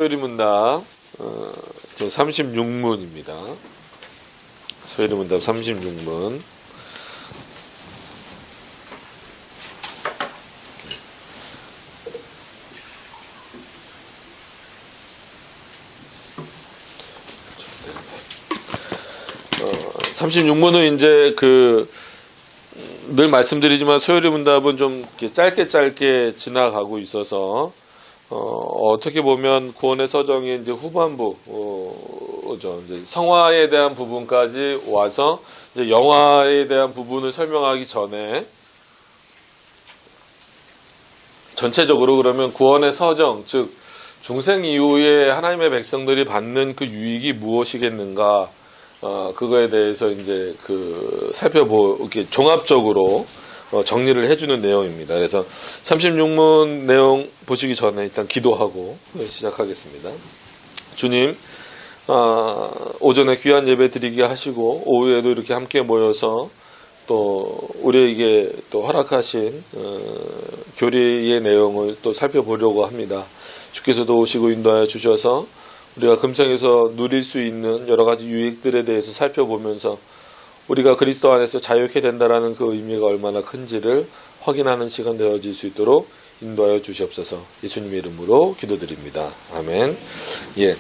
소요리문답 제 36문입니다. 소요리문답 36문. 어, 36문은 이제 늘 말씀드리지만 소요리문답은 좀 이렇게 짧게 지나가고 있어서 어떻게 보면 구원의 서정의 이제 후반부, 이제 성화에 대한 부분까지 와서 이제 영화에 대한 부분을 설명하기 전에 전체적으로 그러면 구원의 서정, 즉 중생 이후에 하나님의 백성들이 받는 그 유익이 무엇이겠는가, 그거에 대해서 이제 살펴보기 종합적으로 정리를 해주는 내용입니다. 그래서 36문 내용 보시기 전에 일단 기도하고 시작하겠습니다. 주님, 오전에 귀한 예배 드리게 하시고 오후에도 이렇게 함께 모여서 또 우리에게 또 허락하신 교리의 내용을 또 살펴보려고 합니다. 주께서도 오시고 인도하여 주셔서 우리가 금생에서 누릴 수 있는 여러 가지 유익들에 대해서 살펴보면서 우리가 그리스도 안에서 자유케 된다라는 그 의미가 얼마나 큰지를 확인하는 시간 되어질 수 있도록 인도하여 주시옵소서. 예수님의 이름으로 기도드립니다. 아멘. 예.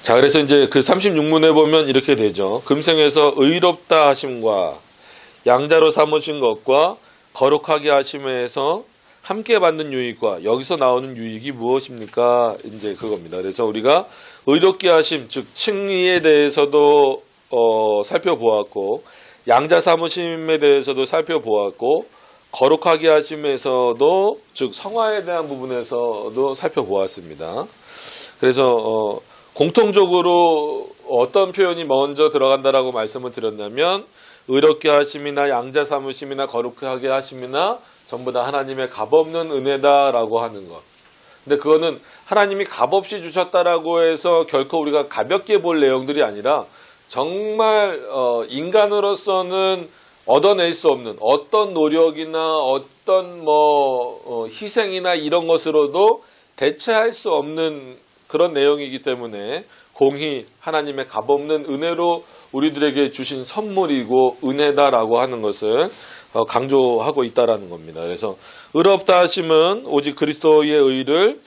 자, 그래서 이제 36문에 보면 이렇게 되죠. 금생에서 의롭다 하심과 양자로 삼으신 것과 거룩하게 하심에서 함께 받는 유익과 여기서 나오는 유익이 무엇입니까? 이제 그겁니다. 그래서 우리가 의롭게 하심, 즉 칭의에 대해서도 살펴보았고, 양자 삼으심에 대해서도 살펴보았고, 거룩하게 하심에서도, 즉 성화에 대한 부분에서도 살펴보았습니다. 그래서 공통적으로 어떤 표현이 먼저 들어간다라고 말씀을 드렸냐면, 의롭게 하심이나 양자 삼으심이나 거룩하게 하심이나 전부 다 하나님의 값없는 은혜다라고 하는 것. 근데 그거는 하나님이 값없이 주셨다라고 해서 결코 우리가 가볍게 볼 내용들이 아니라 정말 인간으로서는 얻어낼 수 없는 어떤 노력이나 어떤 희생이나 이런 것으로도 대체할 수 없는 그런 내용이기 때문에 공히 하나님의 값없는 은혜로 우리들에게 주신 선물이고 은혜다라고 하는 것을 강조하고 있다라는 겁니다. 그래서 의롭다 하심은 오직 그리스도의 의를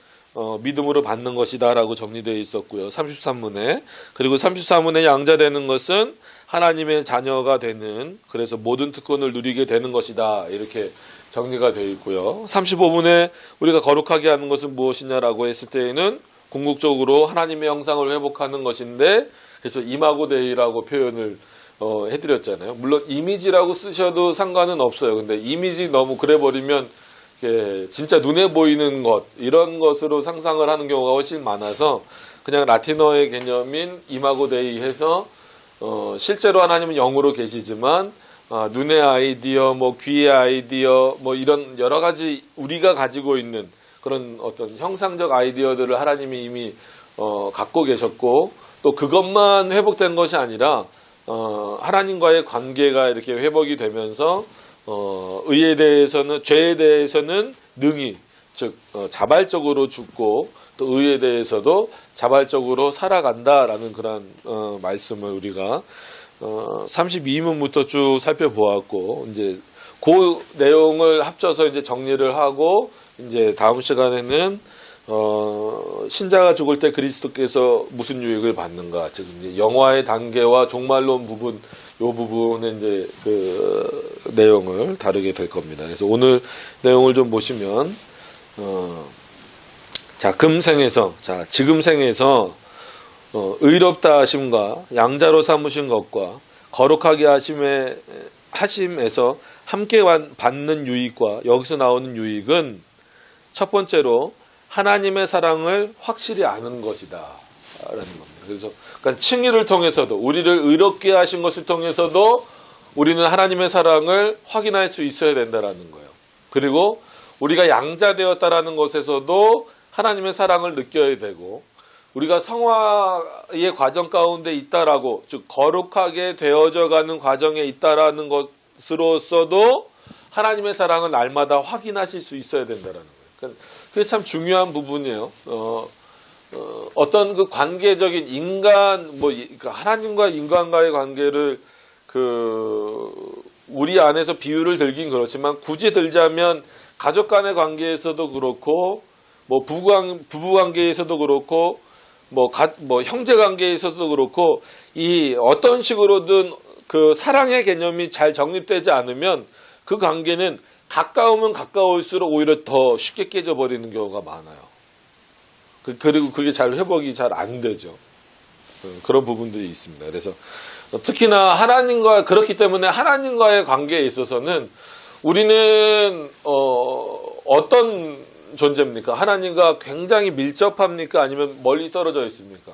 믿음으로 받는 것이다 라고 정리되어 있었고요. 33문에. 그리고 34문에 양자되는 것은 하나님의 자녀가 되는, 그래서 모든 특권을 누리게 되는 것이다 이렇게 정리가 되어 있고요. 35문에 우리가 거룩하게 하는 것은 무엇이냐라고 했을 때에는 궁극적으로 하나님의 형상을 회복하는 것인데, 그래서 이마고데이라고 표현을 해드렸잖아요. 물론 이미지라고 쓰셔도 상관은 없어요. 근데 이미지 너무 그래버리면 진짜 눈에 보이는 것, 이런 것으로 상상을 하는 경우가 훨씬 많아서 그냥 라틴어의 개념인 이마고데이 해서 실제로 하나님은 영으로 계시지만 눈의 아이디어, 귀의 아이디어, 이런 여러 가지 우리가 가지고 있는 그런 어떤 형상적 아이디어들을 하나님이 이미 갖고 계셨고, 또 그것만 회복된 것이 아니라 하나님과의 관계가 이렇게 회복이 되면서 의에 대해서는, 죄에 대해서는 능히, 즉 자발적으로 죽고 또 의에 대해서도 자발적으로 살아간다라는 그런 말씀을 우리가 32문부터 쭉 살펴보았고, 이제 그 내용을 합쳐서 이제 정리를 하고, 이제 다음 시간에는 신자가 죽을 때 그리스도께서 무슨 유익을 받는가, 즉 이제 영화의 단계와 종말론 부분, 요 부분에 이제 내용을 다루게 될 겁니다. 그래서 오늘 내용을 좀 보시면, 금생에서, 지금 생에서 의롭다 하심과 양자로 삼으신 것과 거룩하게 하심에서 함께 받는 유익과 여기서 나오는 유익은 첫 번째로 하나님의 사랑을 확실히 아는 것이다 라는 겁니다. 그래서 그러니까 칭의를 통해서도, 우리를 의롭게 하신 것을 통해서도 우리는 하나님의 사랑을 확인할 수 있어야 된다라는 거예요. 그리고 우리가 양자되었다라는 것에서도 하나님의 사랑을 느껴야 되고, 우리가 성화의 과정 가운데 있다라고, 즉 거룩하게 되어져가는 과정에 있다라는 것으로서도 하나님의 사랑을 날마다 확인하실 수 있어야 된다라는 거예요. 그게 참 중요한 부분이에요. 어떤 그 관계적인 인간, 하나님과 인간과의 관계를 우리 안에서 비유를 들긴 그렇지만 굳이 들자면 가족 간의 관계에서도 그렇고, 부부 관계에서도 그렇고, 형제 관계에서도 그렇고, 이 어떤 식으로든 그 사랑의 개념이 잘 정립되지 않으면 그 관계는 가까우면 가까울수록 오히려 더 쉽게 깨져버리는 경우가 많아요. 그리고 그게 잘 회복이 잘 안 되죠. 그런 부분들이 있습니다. 그래서 특히나 그렇기 때문에 하나님과의 관계에 있어서는 우리는 어떤 존재입니까? 하나님과 굉장히 밀접합니까? 아니면 멀리 떨어져 있습니까?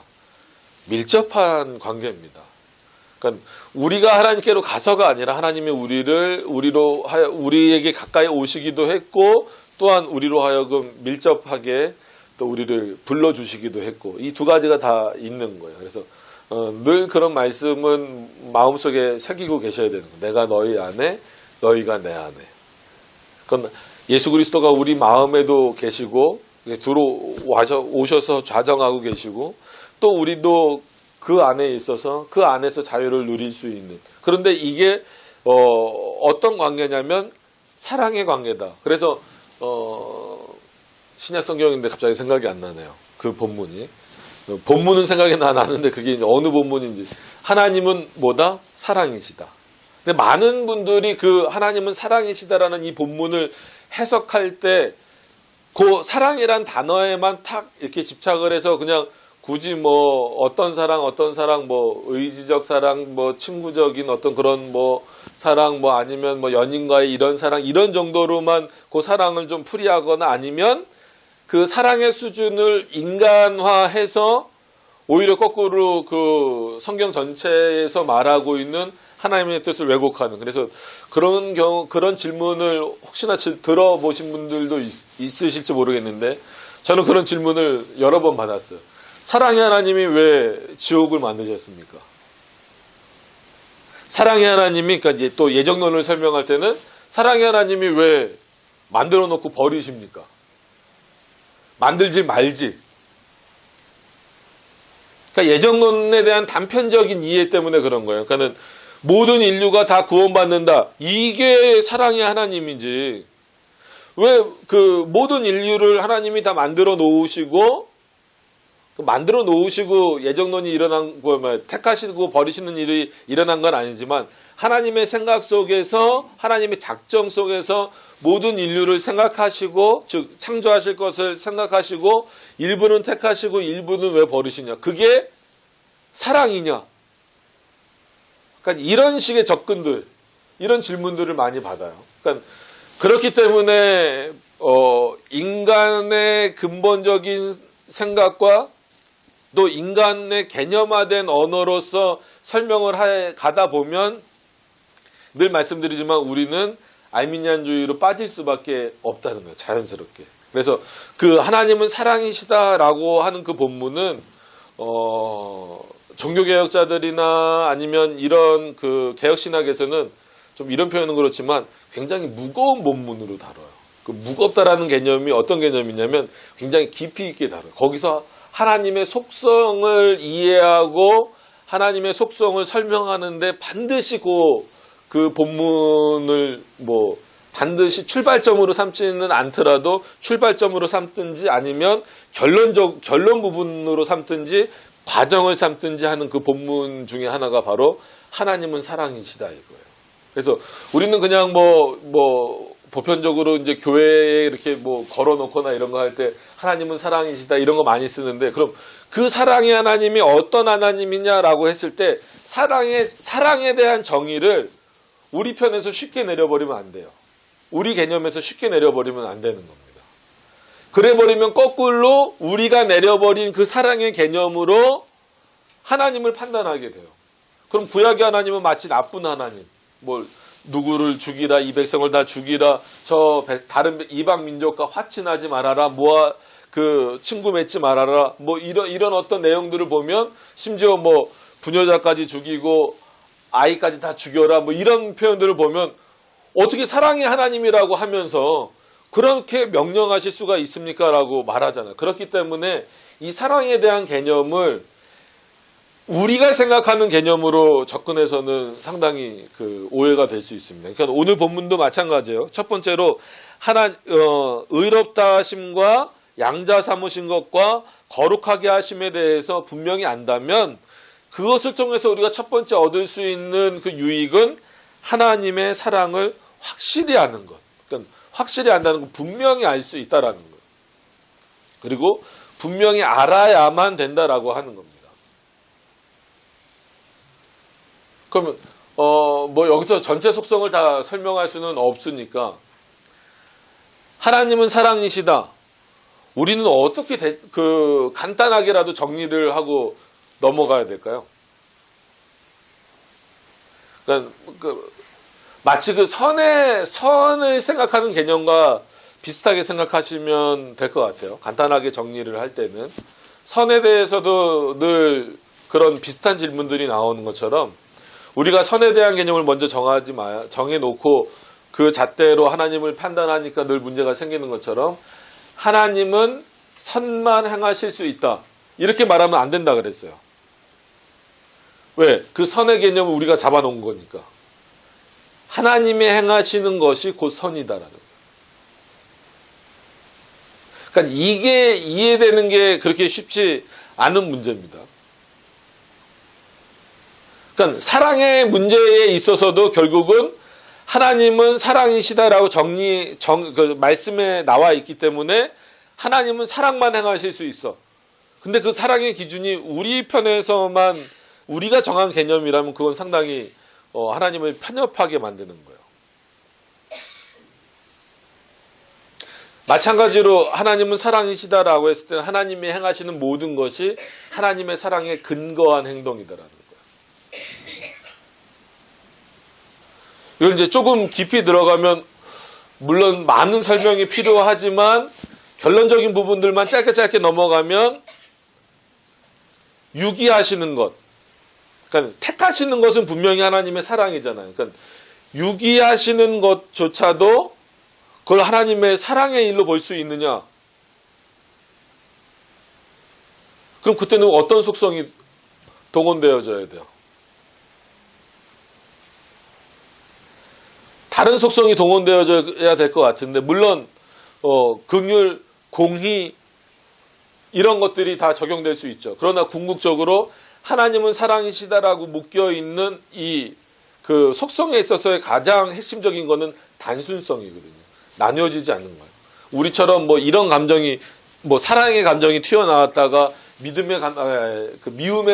밀접한 관계입니다. 그러니까 우리가 하나님께로 가서가 아니라 하나님이 우리에게 가까이 오시기도 했고, 또한 우리로 하여금 밀접하게 또 우리를 불러주시기도 했고, 이 두 가지가 다 있는 거예요. 그래서 늘 그런 말씀은 마음속에 새기고 계셔야 되는 거예요. 내가 너희 안에, 너희가 내 안에. 그건 예수 그리스도가 우리 마음에도 계시고 오셔서 좌정하고 계시고, 또 우리도 그 안에 있어서 그 안에서 자유를 누릴 수 있는. 그런데 이게 어떤 관계냐면 사랑의 관계다. 그래서 신약 성경인데 갑자기 생각이 안 나네요. 그 본문이. 본문은 생각이 나는데 그게 이제 어느 본문인지. 하나님은 뭐다? 사랑이시다. 근데 많은 분들이 그 하나님은 사랑이시다라는 이 본문을 해석할 때 그 사랑이란 단어에만 탁 이렇게 집착을 해서 그냥 굳이 어떤 사랑, 의지적 사랑, 친구적인 어떤 그런 사랑, 아니면 연인과의 이런 사랑, 이런 정도로만 그 사랑을 좀 풀이하거나, 아니면 그 사랑의 수준을 인간화해서 오히려 거꾸로 그 성경 전체에서 말하고 있는 하나님의 뜻을 왜곡하는. 그래서 그런 질문을 혹시나 들어보신 분들도 있으실지 모르겠는데, 저는 그런 질문을 여러 번 받았어요. 사랑의 하나님이 왜 지옥을 만드셨습니까? 사랑의 하나님이, 그러니까 이제 또 예정론을 설명할 때는 사랑의 하나님이 왜 만들어 놓고 버리십니까? 만들지 말지. 그러니까 예정론에 대한 단편적인 이해 때문에 그런 거예요. 그러니까는 모든 인류가 다 구원받는다. 이게 사랑의 하나님이지. 왜 그 모든 인류를 하나님이 다 만들어 놓으시고 예정론이 일어난 거, 택하시고 버리시는 일이 일어난 건 아니지만, 하나님의 생각 속에서, 하나님의 작정 속에서 모든 인류를 생각하시고, 즉 창조하실 것을 생각하시고, 일부는 택하시고 일부는 왜 버리시냐? 그게 사랑이냐? 그러니까 이런 식의 접근들, 이런 질문들을 많이 받아요. 그러니까 그렇기 때문에 인간의 근본적인 생각과 또 인간의 개념화된 언어로서 설명을 가다 보면 늘 말씀드리지만 우리는 알미니안주의로 빠질 수밖에 없다는 거예요. 자연스럽게. 그래서 그 하나님은 사랑이시다라고 하는 그 본문은 종교개혁자들이나 아니면 이런 그 개혁신학에서는 좀 이런 표현은 그렇지만 굉장히 무거운 본문으로 다뤄요. 그 무겁다라는 개념이 어떤 개념이냐면 굉장히 깊이 있게 다뤄요. 거기서 하나님의 속성을 이해하고 하나님의 속성을 설명하는데 반드시 그 본문을 반드시 출발점으로 삼지는 않더라도 출발점으로 삼든지 아니면 결론 부분으로 삼든지 과정을 삼든지 하는 그 본문 중에 하나가 바로 하나님은 사랑이시다 이거예요. 그래서 우리는 그냥 보편적으로 이제 교회에 이렇게 걸어놓거나 이런 거 할 때 하나님은 사랑이시다 이런 거 많이 쓰는데, 그럼 그 사랑의 하나님이 어떤 하나님이냐라고 했을 때 사랑에 대한 정의를 우리 편에서 쉽게 내려버리면 안 돼요. 우리 개념에서 쉽게 내려버리면 안 되는 겁니다. 그래버리면 거꾸로 우리가 내려버린 그 사랑의 개념으로 하나님을 판단하게 돼요. 그럼 구약의 하나님은 마치 나쁜 하나님, 누구를 죽이라, 이 백성을 다 죽이라, 다른 이방 민족과 화친하지 말아라, 친구 맺지 말아라, 이런 어떤 내용들을 보면 심지어 부녀자까지 죽이고 아이까지 다 죽여라, 이런 표현들을 보면 어떻게 사랑의 하나님이라고 하면서 그렇게 명령하실 수가 있습니까? 라고 말하잖아요. 그렇기 때문에 이 사랑에 대한 개념을 우리가 생각하는 개념으로 접근해서는 상당히 그 오해가 될 수 있습니다. 그러니까 오늘 본문도 마찬가지예요. 첫 번째로 의롭다 하심과 양자 삼으신 것과 거룩하게 하심에 대해서 분명히 안다면 그것을 통해서 우리가 첫 번째 얻을 수 있는 그 유익은 하나님의 사랑을 확실히 아는 것. 그러니까 확실히 안다는 건 분명히 알 수 있다라는 거예요. 그리고 분명히 알아야만 된다라고 하는 겁니다. 그러면 뭐 여기서 전체 속성을 다 설명할 수는 없으니까 하나님은 사랑이시다. 우리는 어떻게 간단하게라도 정리를 하고 넘어가야 될까요? 그러니까 마치 선을 생각하는 개념과 비슷하게 생각하시면 될 것 같아요. 간단하게 정리를 할 때는 선에 대해서도 늘 그런 비슷한 질문들이 나오는 것처럼 우리가 선에 대한 개념을 먼저 정해놓고 그 잣대로 하나님을 판단하니까 늘 문제가 생기는 것처럼 하나님은 선만 행하실 수 있다. 이렇게 말하면 안 된다 그랬어요. 왜? 그 선의 개념을 우리가 잡아놓은 거니까. 하나님이 행하시는 것이 곧 선이다라는 거예요. 그러니까 이게 이해되는 게 그렇게 쉽지 않은 문제입니다. 그러니까 사랑의 문제에 있어서도 결국은 하나님은 사랑이시다라고 그 말씀에 나와 있기 때문에 하나님은 사랑만 행하실 수 있어. 근데 그 사랑의 기준이 우리 편에서만 우리가 정한 개념이라면 그건 상당히 하나님을 편협하게 만드는 거예요. 마찬가지로 하나님은 사랑이시다라고 했을 때는 하나님이 행하시는 모든 것이 하나님의 사랑에 근거한 행동이다라는 거예요. 이걸 이제 조금 깊이 들어가면 물론 많은 설명이 필요하지만 결론적인 부분들만 짧게 넘어가면 유기하시는 것, 그러니까 택하시는 것은 분명히 하나님의 사랑이잖아요. 그러니까 유기하시는 것조차도 그걸 하나님의 사랑의 일로 볼 수 있느냐? 그럼 그때는 어떤 속성이 동원되어져야 돼요? 다른 속성이 동원되어져야 될 것 같은데 물론 긍휼, 공의 이런 것들이 다 적용될 수 있죠. 그러나 궁극적으로 하나님은 사랑이시다라고 묶여있는 이 그 속성에 있어서의 가장 핵심적인 거는 단순성이거든요. 나뉘어지지 않는 거예요. 우리처럼 뭐 이런 감정이 뭐 사랑의 감정이 튀어나왔다가 미움의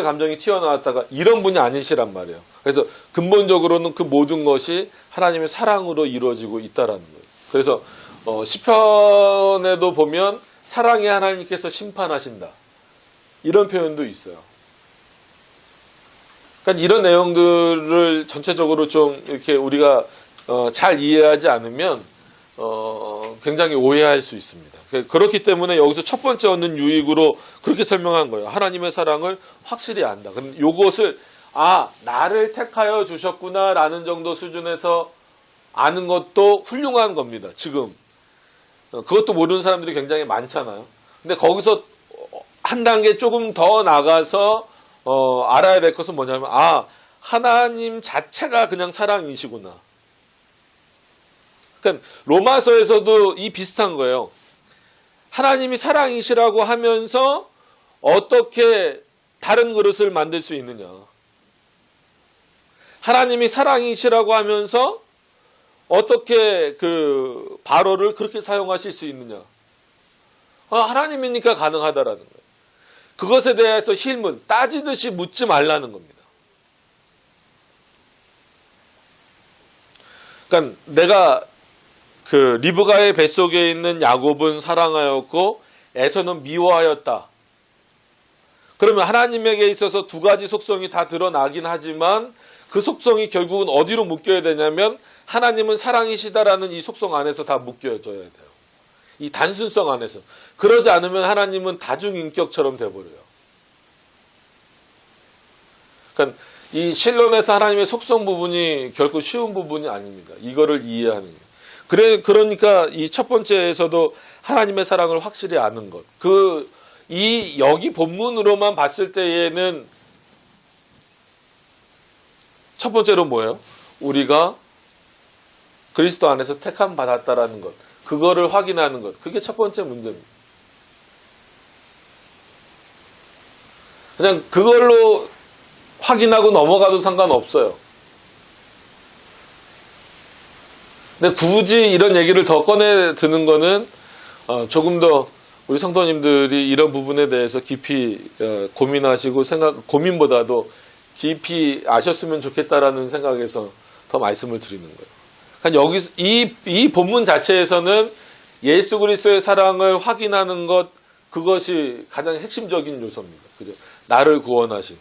감정이 튀어나왔다가 이런 분이 아니시란 말이에요. 그래서 근본적으로는 그 모든 것이 하나님의 사랑으로 이루어지고 있다라는 거예요. 그래서 시편에도 보면 사랑의 하나님께서 심판하신다. 이런 표현도 있어요. 그러니까 이런 내용들을 전체적으로 좀 이렇게 우리가 잘 이해하지 않으면 굉장히 오해할 수 있습니다. 그렇기 때문에 여기서 첫 번째 얻는 유익으로 그렇게 설명한 거예요. 하나님의 사랑을 확실히 안다. 그럼 요것을 나를 택하여 주셨구나라는 정도 수준에서 아는 것도 훌륭한 겁니다. 지금 그것도 모르는 사람들이 굉장히 많잖아요. 근데 거기서 한 단계 조금 더 나가서 알아야 될 것은 뭐냐면 하나님 자체가 그냥 사랑이시구나. 그러니까 로마서에서도 이 비슷한 거예요. 하나님이 사랑이시라고 하면서 어떻게 다른 그릇을 만들 수 있느냐. 하나님이 사랑이시라고 하면서 어떻게 그 바로를 그렇게 사용하실 수 있느냐. 하나님이니까 가능하다라는 거예요. 그것에 대해서 힐문 따지듯이 묻지 말라는 겁니다. 그러니까 내가 그 리브가의 뱃속에 있는 야곱은 사랑하였고 에서는 미워하였다. 그러면 하나님에게 있어서 두 가지 속성이 다 드러나긴 하지만 그 속성이 결국은 어디로 묶여야 되냐면 하나님은 사랑이시다라는 이 속성 안에서 다 묶여져야 돼요. 이 단순성 안에서. 그러지 않으면 하나님은 다중인격처럼 돼버려요. 그러니까 이 신론에서 하나님의 속성 부분이 결코 쉬운 부분이 아닙니다. 이거를 이해하는 거예요. 그러니까 이 첫 번째에서도 하나님의 사랑을 확실히 아는 것. 여기 본문으로만 봤을 때에는 첫 번째로 뭐예요? 우리가 그리스도 안에서 택함 받았다라는 것. 그거를 확인하는 것. 그게 첫 번째 문제입니다. 그냥 그걸로 확인하고 넘어가도 상관없어요. 근데 굳이 이런 얘기를 더 꺼내 드는 거는 조금 더 우리 성도님들이 이런 부분에 대해서 깊이 고민하시고 고민보다도 깊이 아셨으면 좋겠다라는 생각에서 더 말씀을 드리는 거예요. 그러니까 여기서 이 본문 자체에서는 예수 그리스도의 사랑을 확인하는 것, 그것이 가장 핵심적인 요소입니다. 그죠? 나를 구원하신,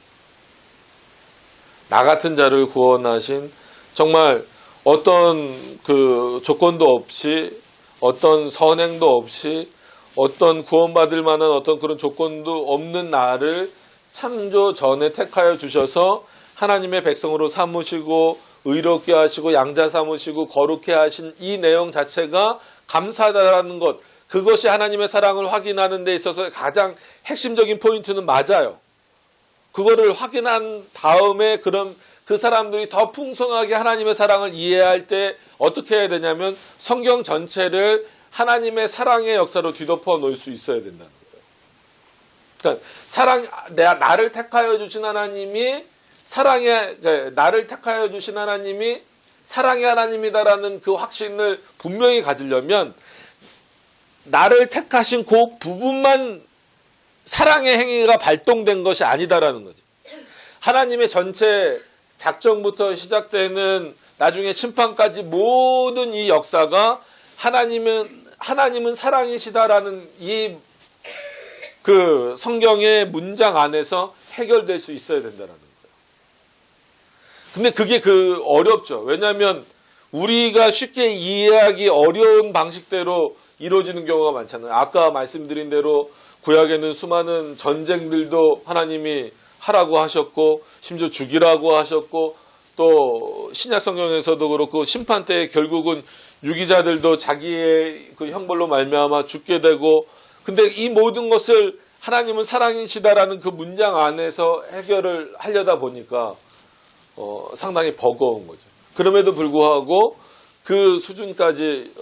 나 같은 자를 구원하신, 정말 어떤 그 조건도 없이, 어떤 선행도 없이, 어떤 구원받을 만한 어떤 그런 조건도 없는 나를 창조 전에 택하여 주셔서 하나님의 백성으로 삼으시고 의롭게 하시고 양자 삼으시고 거룩해 하신 이 내용 자체가 감사하다는 것, 그것이 하나님의 사랑을 확인하는 데 있어서 가장 핵심적인 포인트는 맞아요. 그거를 확인한 다음에 그럼 그 사람들이 더 풍성하게 하나님의 사랑을 이해할 때 어떻게 해야 되냐면 성경 전체를 하나님의 사랑의 역사로 뒤덮어 놓을 수 있어야 된다는 거예요. 그러니까 나를 택하여 주신 하나님이 나를 택하여 주신 하나님이 사랑의 하나님이다라는 그 확신을 분명히 가지려면 나를 택하신 그 부분만 사랑의 행위가 발동된 것이 아니다라는 거죠. 하나님의 전체 작정부터 시작되는 나중에 심판까지 모든 이 역사가 하나님은 사랑이시다라는 이 그 성경의 문장 안에서 해결될 수 있어야 된다라는 거예요. 근데 그게 어렵죠. 왜냐하면 우리가 쉽게 이해하기 어려운 방식대로 이루어지는 경우가 많잖아요. 아까 말씀드린 대로 구약에는 수많은 전쟁들도 하나님이 하라고 하셨고 심지어 죽이라고 하셨고 또 신약 성경에서도 그렇고 심판 때 결국은 유기자들도 자기의 그 형벌로 말미암아 죽게 되고, 근데 이 모든 것을 하나님은 사랑이시다라는 그 문장 안에서 해결을 하려다 보니까 상당히 버거운 거죠. 그럼에도 불구하고 그 수준까지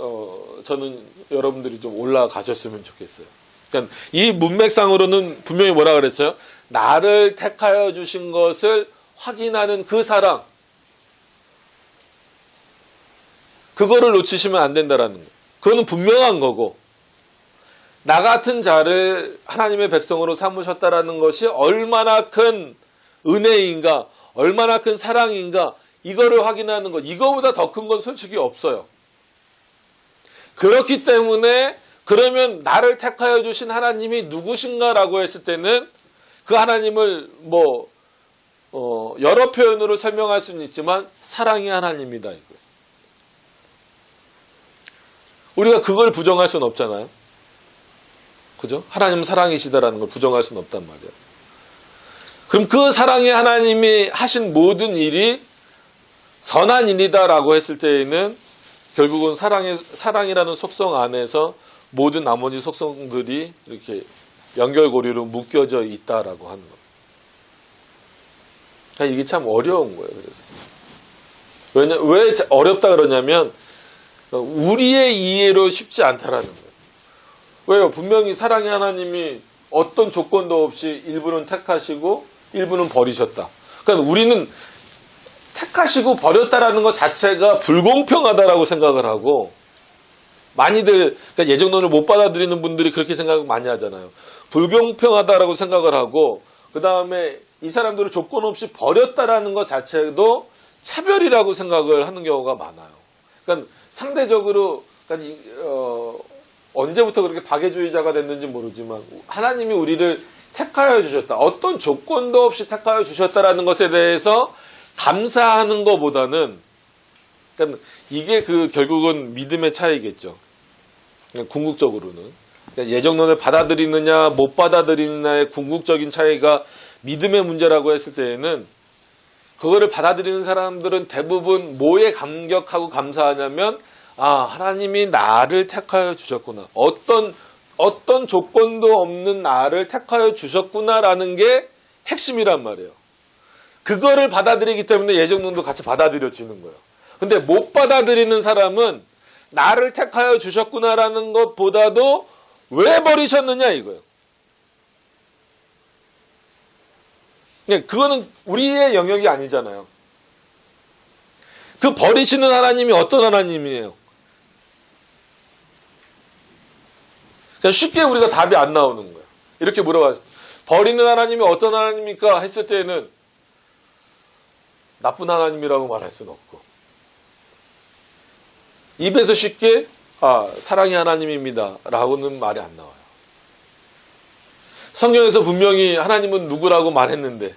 저는 여러분들이 좀 올라가셨으면 좋겠어요. 그러니까 이 문맥상으로는 분명히 뭐라 그랬어요? 나를 택하여 주신 것을 확인하는 그 사랑, 그거를 놓치시면 안 된다라는 거예요. 그거는 분명한 거고, 나 같은 자를 하나님의 백성으로 삼으셨다라는 것이 얼마나 큰 은혜인가, 얼마나 큰 사랑인가, 이거를 확인하는 것, 이거보다 더 큰 건 솔직히 없어요. 그렇기 때문에 그러면 나를 택하여 주신 하나님이 누구신가라고 했을 때는 그 하나님을 여러 표현으로 설명할 수는 있지만 사랑의 하나님이다 이거. 우리가 그걸 부정할 수는 없잖아요. 그죠? 하나님은 사랑이시다라는 걸 부정할 수는 없단 말이에요. 그럼 그 사랑의 하나님이 하신 모든 일이 선한 일이다라고 했을 때에는 결국은 사랑이라는 속성 안에서 모든 나머지 속성들이 이렇게 연결고리로 묶여져 있다라고 하는 겁니다. 그러니까 이게 참 어려운 거예요. 그래서 왜 어렵다 그러냐면 우리의 이해로 쉽지 않다라는 거예요. 왜요? 분명히 사랑의 하나님이 어떤 조건도 없이 일부는 택하시고 일부는 버리셨다. 그러니까 우리는 택하시고 버렸다라는 것 자체가 불공평하다라고 생각을 하고, 많이들 그러니까 예정론을 못 받아들이는 분들이 그렇게 생각을 많이 하잖아요. 불공평하다라고 생각을 하고, 그 다음에 이 사람들을 조건 없이 버렸다라는 것 자체도 차별이라고 생각을 하는 경우가 많아요. 그러니까 상대적으로 언제부터 그렇게 박애주의자가 됐는지 모르지만 하나님이 우리를 택하여 주셨다, 어떤 조건도 없이 택하여 주셨다라는 것에 대해서 감사하는 것보다는, 그러니까 이게 결국은 믿음의 차이겠죠. 궁극적으로는 그러니까 예정론을 받아들이느냐 못 받아들이느냐의 궁극적인 차이가 믿음의 문제라고 했을 때에는, 그거를 받아들이는 사람들은 대부분 뭐에 감격하고 감사하냐면, 하나님이 나를 택하여 주셨구나, 어떤 어떤 조건도 없는 나를 택하여 주셨구나라는 게 핵심이란 말이에요. 그거를 받아들이기 때문에 예정론도 같이 받아들여지는 거예요. 근데 못 받아들이는 사람은 나를 택하여 주셨구나라는 것보다도 왜 버리셨느냐 이거예요. 그거는 우리의 영역이 아니잖아요. 그 버리시는 하나님이 어떤 하나님이에요? 쉽게 우리가 답이 안 나오는 거예요. 이렇게 물어봤을 때 버리는 하나님이 어떤 하나님입니까? 했을 때는 나쁜 하나님이라고 말할 수는 없고 입에서 쉽게 사랑의 하나님입니다 라고는 말이 안 나와요. 성경에서 분명히 하나님은 누구라고 말했는데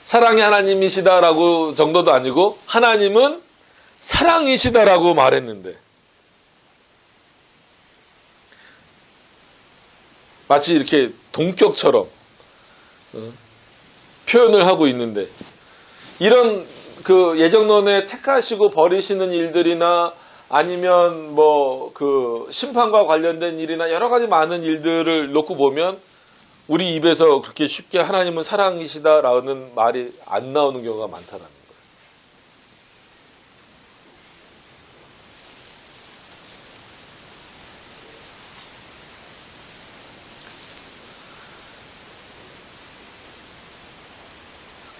사랑의 하나님이시다라고 정도도 아니고 하나님은 사랑이시다라고 말했는데 마치 이렇게 동격처럼 표현을 하고 있는데 이런 그 예정론에 택하시고 버리시는 일들이나 아니면 뭐 그 심판과 관련된 일이나 여러 가지 많은 일들을 놓고 보면 우리 입에서 그렇게 쉽게 하나님은 사랑이시다라는 말이 안 나오는 경우가 많다라는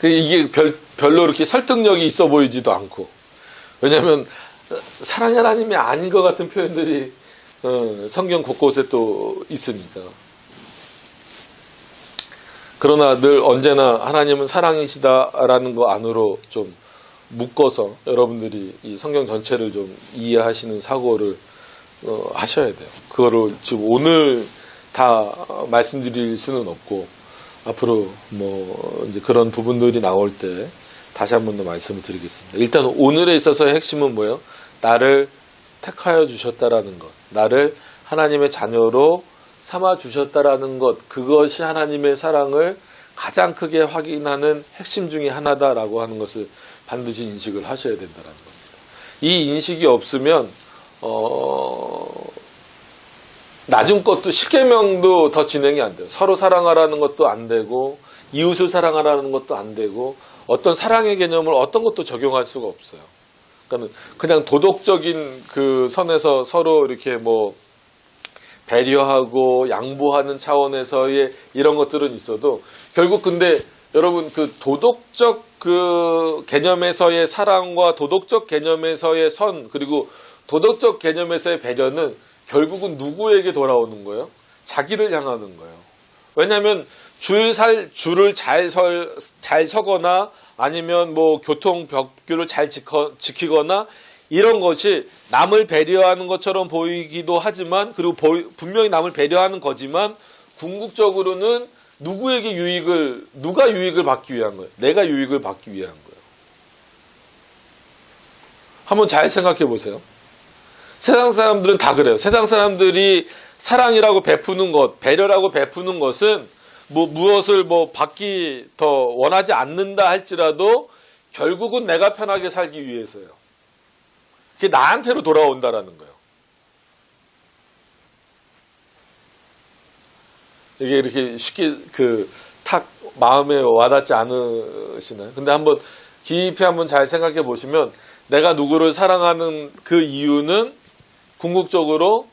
거예요. 이게 별로 이렇게 설득력이 있어 보이지도 않고 왜냐하면 사랑의 하나님이 아닌 것 같은 표현들이 성경 곳곳에 또 있으니까. 그러나 늘 언제나 하나님은 사랑이시다라는 거 안으로 좀 묶어서 여러분들이 이 성경 전체를 좀 이해하시는 사고를 하셔야 돼요. 그거를 지금 오늘 다 말씀드릴 수는 없고 앞으로 뭐 이제 그런 부분들이 나올 때 다시 한 번 더 말씀을 드리겠습니다. 일단 오늘에 있어서의 핵심은 뭐예요? 나를 택하여 주셨다라는 것, 나를 하나님의 자녀로 삼아 주셨다라는 것, 그것이 하나님의 사랑을 가장 크게 확인하는 핵심 중에 하나다라고 하는 것을 반드시 인식을 하셔야 된다는 겁니다. 이 인식이 없으면 낮은 것도 십계명도 더 진행이 안 돼요. 서로 사랑하라는 것도 안 되고 이웃을 사랑하라는 것도 안 되고 어떤 사랑의 개념을 어떤 것도 적용할 수가 없어요. 그러니까 그냥 도덕적인 그 선에서 서로 이렇게 뭐 배려하고 양보하는 차원에서의 이런 것들은 있어도 결국 근데 여러분 그 도덕적 그 개념에서의 사랑과 도덕적 개념에서의 선 그리고 도덕적 개념에서의 배려는 결국은 누구에게 돌아오는 거예요? 자기를 향하는 거예요. 왜냐하면 줄을 잘 서거나 아니면 뭐 교통법규를 잘 지키거나 이런 것이 남을 배려하는 것처럼 보이기도 하지만 그리고 분명히 남을 배려하는 거지만 궁극적으로는 누가 유익을 받기 위한 거예요? 내가 유익을 받기 위한 거예요. 한번 잘 생각해 보세요. 세상 사람들은 다 그래요. 세상 사람들이 사랑이라고 베푸는 것, 배려라고 베푸는 것은 무엇을 받기 더 원하지 않는다 할지라도 결국은 내가 편하게 살기 위해서요. 그게 나한테로 돌아온다라는 거예요. 이게 이렇게 쉽게 탁 마음에 와닿지 않으시나요? 근데 한번 깊이 한번 잘 생각해 보시면 내가 누구를 사랑하는 그 이유는 궁극적으로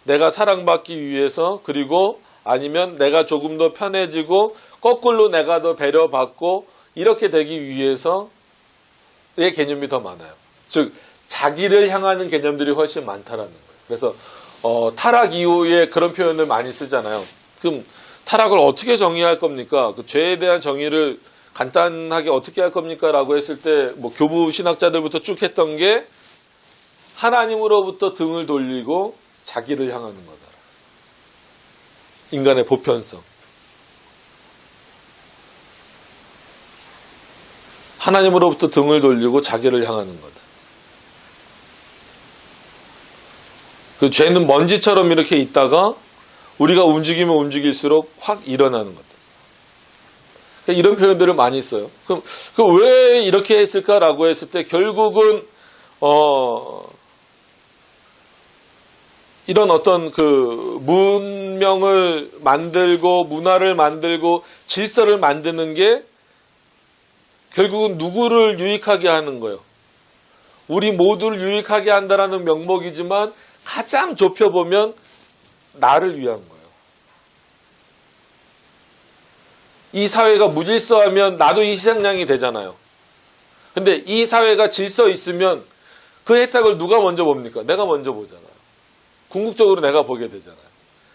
내가 사랑받기 위해서 그리고 아니면 내가 조금 더 편해지고 거꾸로 내가 더 배려받고 이렇게 되기 위해서의 개념이 더 많아요. 즉 자기를 향하는 개념들이 훨씬 많다라는 거예요. 그래서 타락 이후에 그런 표현을 많이 쓰잖아요. 그럼 타락을 어떻게 정의할 겁니까? 그 죄에 대한 정의를 간단하게 어떻게 할 겁니까? 라고 했을 때 교부 신학자들부터 쭉 했던 게 하나님으로부터 등을 돌리고 자기를 향하는 거다. 인간의 보편성. 하나님으로부터 등을 돌리고 자기를 향하는 거다. 그 죄는 먼지처럼 이렇게 있다가 우리가 움직이면 움직일수록 확 일어나는 거다. 이런 표현들을 많이 써요. 그럼 왜 이렇게 했을까라고 했을 때 결국은 이런 어떤 그 문명을 만들고 문화를 만들고 질서를 만드는 게 결국은 누구를 유익하게 하는 거예요? 우리 모두를 유익하게 한다라는 명목이지만 가장 좁혀보면 나를 위한 거예요. 이 사회가 무질서하면 나도 희생양이 되잖아요. 근데 이 사회가 질서 있으면 그 혜택을 누가 먼저 봅니까? 내가 먼저 보잖아요. 궁극적으로 내가 보게 되잖아요.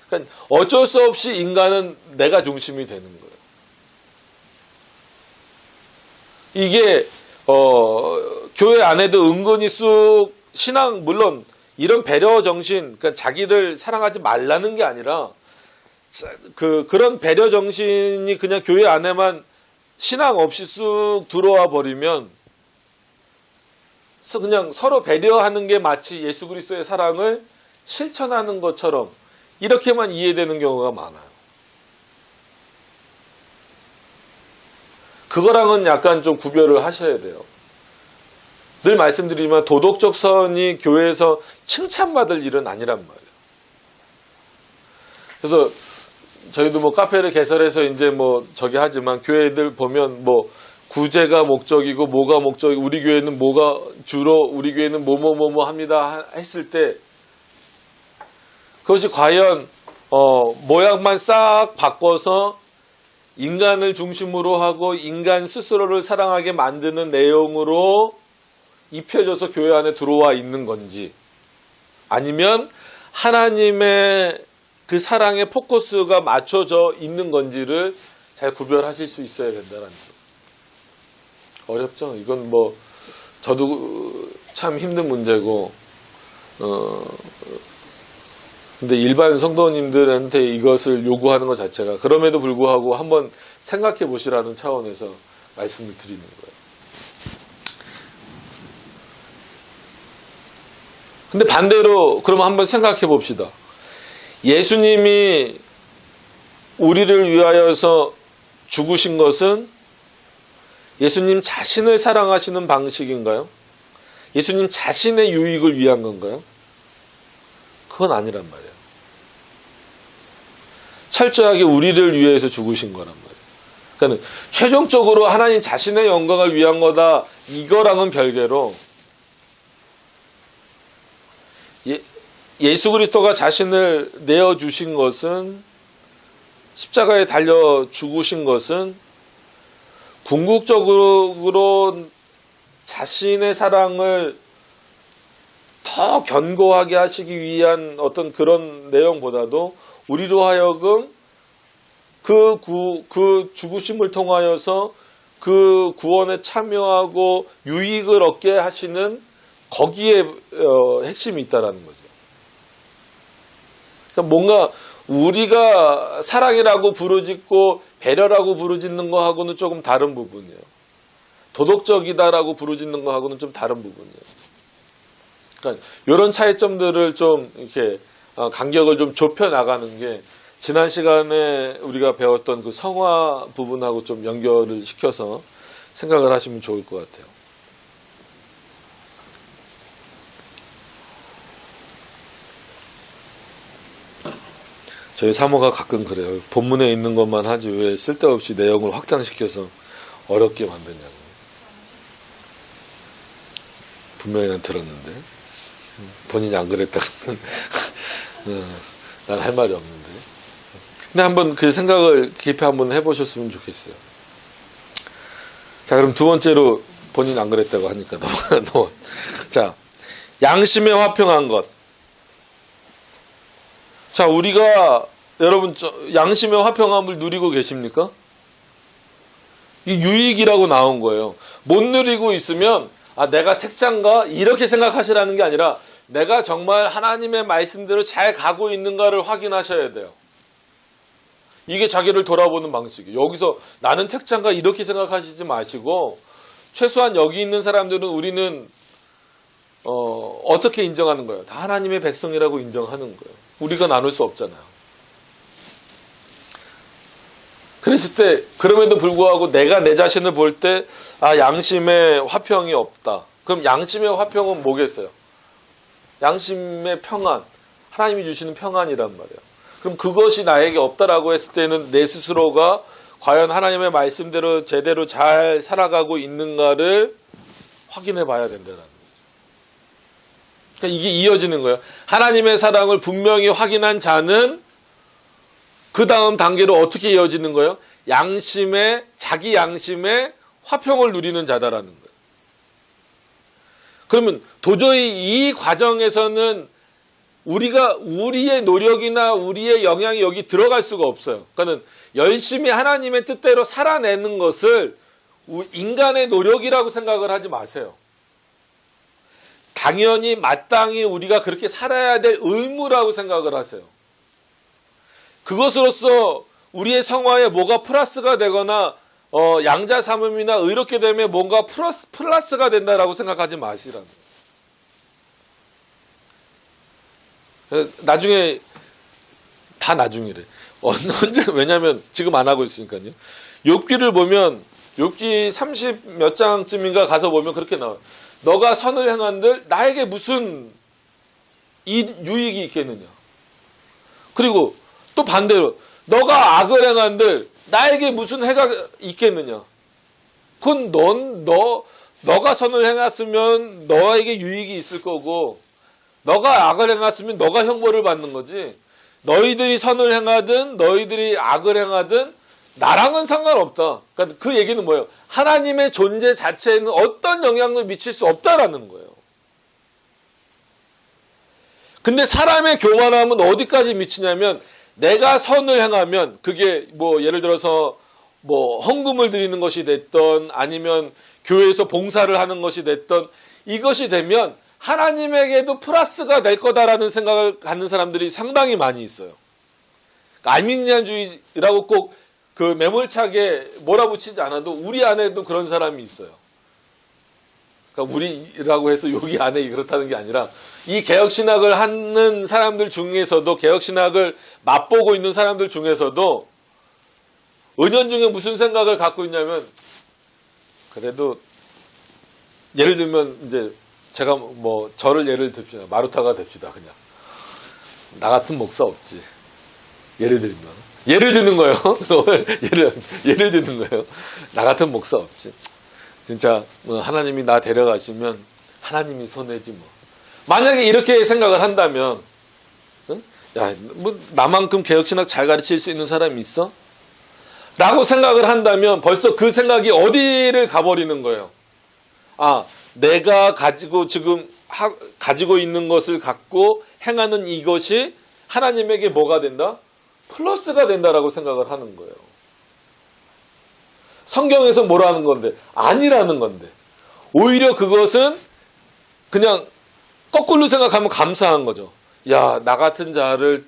그러니까 어쩔 수 없이 인간은 내가 중심이 되는 거예요. 이게 교회 안에도 은근히 쑥 신앙 물론 이런 배려 정신, 그러니까 자기를 사랑하지 말라는 게 아니라 그런 배려 정신이 그냥 교회 안에만 신앙 없이 쑥 들어와 버리면 그냥 서로 배려하는 게 마치 예수 그리스도의 사랑을 실천하는 것처럼 이렇게만 이해되는 경우가 많아요. 그거랑은 약간 좀 구별을 하셔야 돼요. 늘 말씀드리지만 도덕적 선이 교회에서 칭찬받을 일은 아니란 말이에요. 그래서 저희도 뭐 카페를 개설해서 이제 뭐 저기 하지만 교회들 보면 뭐 구제가 목적이고 뭐가 목적이고 우리 교회는 뭐가 주로 우리 교회는 뭐뭐뭐뭐 합니다 했을 때 그것이 과연 모양만 싹 바꿔서 인간을 중심으로 하고 인간 스스로를 사랑하게 만드는 내용으로 입혀져서 교회 안에 들어와 있는 건지 아니면 하나님의 그 사랑의 포커스가 맞춰져 있는 건지를 잘 구별하실 수 있어야 된다는 거. 어렵죠. 이건 뭐 저도 참 힘든 문제고 근데 일반 성도님들한테 이것을 요구하는 것 자체가 그럼에도 불구하고 한번 생각해 보시라는 차원에서 말씀을 드리는 거예요. 근데 반대로 그럼 한번 생각해 봅시다. 예수님이 우리를 위하여서 죽으신 것은 예수님 자신을 사랑하시는 방식인가요? 예수님 자신의 유익을 위한 건가요? 그건 아니란 말이에요. 철저하게 우리를 위해서 죽으신 거란 말이에요. 그러니까 최종적으로 하나님 자신의 영광을 위한 거다 이거랑은 별개로 예수 그리스도가 자신을 내어주신 것은 십자가에 달려 죽으신 것은 궁극적으로 자신의 사랑을 더 견고하게 하시기 위한 어떤 그런 내용보다도 우리로 하여금 그 죽으심을 통하여서 그 구원에 참여하고 유익을 얻게 하시는 거기에 핵심이 있다라는 거죠. 그러니까 뭔가 우리가 사랑이라고 부르짖고 배려라고 부르짖는 거하고는 조금 다른 부분이에요. 도덕적이다라고 부르짖는 거하고는 좀 다른 부분이에요. 그러니까 이런 차이점들을 좀 이렇게 간격을 좀 좁혀 나가는 게 지난 시간에 우리가 배웠던 그 성화 부분하고 좀 연결을 시켜서 생각을 하시면 좋을 것 같아요. 저희 사모가 가끔 그래요. 본문에 있는 것만 하지 왜 쓸데없이 내용을 확장시켜서 어렵게 만드냐고. 분명히 난 들었는데 본인이 안 그랬다 그러면 난 할 말이 없는데. 근데 한번 그 생각을 깊이 한번 해보셨으면 좋겠어요. 자, 그럼 두 번째로 본인 안 그랬다고 하니까 넘어. 자, 양심에 화평한 것. 자, 우리가 여러분 양심의 화평함을 누리고 계십니까? 이 유익이라고 나온 거예요. 못 누리고 있으면 내가 택자인가? 이렇게 생각하시라는 게 아니라 내가 정말 하나님의 말씀대로 잘 가고 있는가를 확인하셔야 돼요. 이게 자기를 돌아보는 방식이에요. 여기서 나는 택자인가? 이렇게 생각하시지 마시고 최소한 여기 있는 사람들은 우리는 어떻게 인정하는 거예요? 다 하나님의 백성이라고 인정하는 거예요. 우리가 나눌 수 없잖아요. 그랬을 때 그럼에도 불구하고 내가 내 자신을 볼 때 양심의 화평이 없다. 그럼 양심의 화평은 뭐겠어요? 양심의 평안. 하나님이 주시는 평안이란 말이에요. 그럼 그것이 나에게 없다라고 했을 때는 내 스스로가 과연 하나님의 말씀대로 제대로 잘 살아가고 있는가를 확인해 봐야 된다는 거예요. 그러니까 이게 이어지는 거예요. 하나님의 사랑을 분명히 확인한 자는 그 다음 단계로 어떻게 이어지는 거예요? 자기 양심의 화평을 누리는 자다라는 거예요. 그러면 도저히 이 과정에서는 우리의 노력이나 우리의 영향이 여기 들어갈 수가 없어요. 그러니까 열심히 하나님의 뜻대로 살아내는 것을 인간의 노력이라고 생각을 하지 마세요. 당연히 마땅히 우리가 그렇게 살아야 될 의무라고 생각을 하세요. 그것으로서 우리의 성화에 뭐가 플러스가 되거나 양자 삼음이나 의롭게 되면 뭔가 플러스가 된다라고 생각하지 마시라는 거예요. 나중에 다 나중이래. 언제 왜냐하면 지금 안 하고 있으니까요. 욥기를 보면 욥기 30 몇 장쯤인가 가서 보면 그렇게 나와요. 너가 선을 행한들 나에게 무슨 유익이 있겠느냐. 그리고 또 반대로 너가 악을 행한들 나에게 무슨 해가 있겠느냐. 그건 너가 선을 행했으면 너에게 유익이 있을 거고 너가 악을 행했으면 너가 형벌을 받는 거지. 너희들이 선을 행하든 너희들이 악을 행하든 나랑은 상관없다. 그러니까 그 얘기는 뭐예요? 하나님의 존재 자체에는 어떤 영향을 미칠 수 없다라는 거예요. 근데 사람의 교만함은 어디까지 미치냐면 내가 선을 행하면 그게 뭐 예를 들어서 뭐 헌금을 드리는 것이 됐던 아니면 교회에서 봉사를 하는 것이 됐던 이것이 되면 하나님에게도 플러스가 될 거다라는 생각을 갖는 사람들이 상당히 많이 있어요. 그러니까 알미니안주의라고 꼭 그 매몰차게 몰아붙이지 않아도 우리 안에도 그런 사람이 있어요. 그러니까 우리라고 해서 여기 안에 그렇다는 게 아니라 이 개혁신학을 하는 사람들 중에서도 개혁신학을 맛보고 있는 사람들 중에서도 은연중에 무슨 생각을 갖고 있냐면 그래도 예를 들면 이제 제가 뭐 저를 예를 듭시다. 마루타가 됩시다. 그냥 나 같은 목사 없지. 예를 드는 거예요. 예를 드는 거예요. 나 같은 목사 없지. 진짜 뭐 하나님이 나 데려가시면 하나님이 손해지 뭐. 만약에 이렇게 생각을 한다면, 응? 야, 뭐 나만큼 개혁신학 잘 가르칠 수 있는 사람이 있어? 라고 생각을 한다면 벌써 그 생각이 어디를 가버리는 거예요. 아, 내가 가지고 있는 것을 갖고 행하는 이것이 하나님에게 뭐가 된다? 플러스가 된다라고 생각을 하는 거예요. 성경에서 뭐라는 건데? 아니라는 건데. 오히려 그것은 그냥 거꾸로 생각하면 감사한 거죠. 야, 나 같은 자를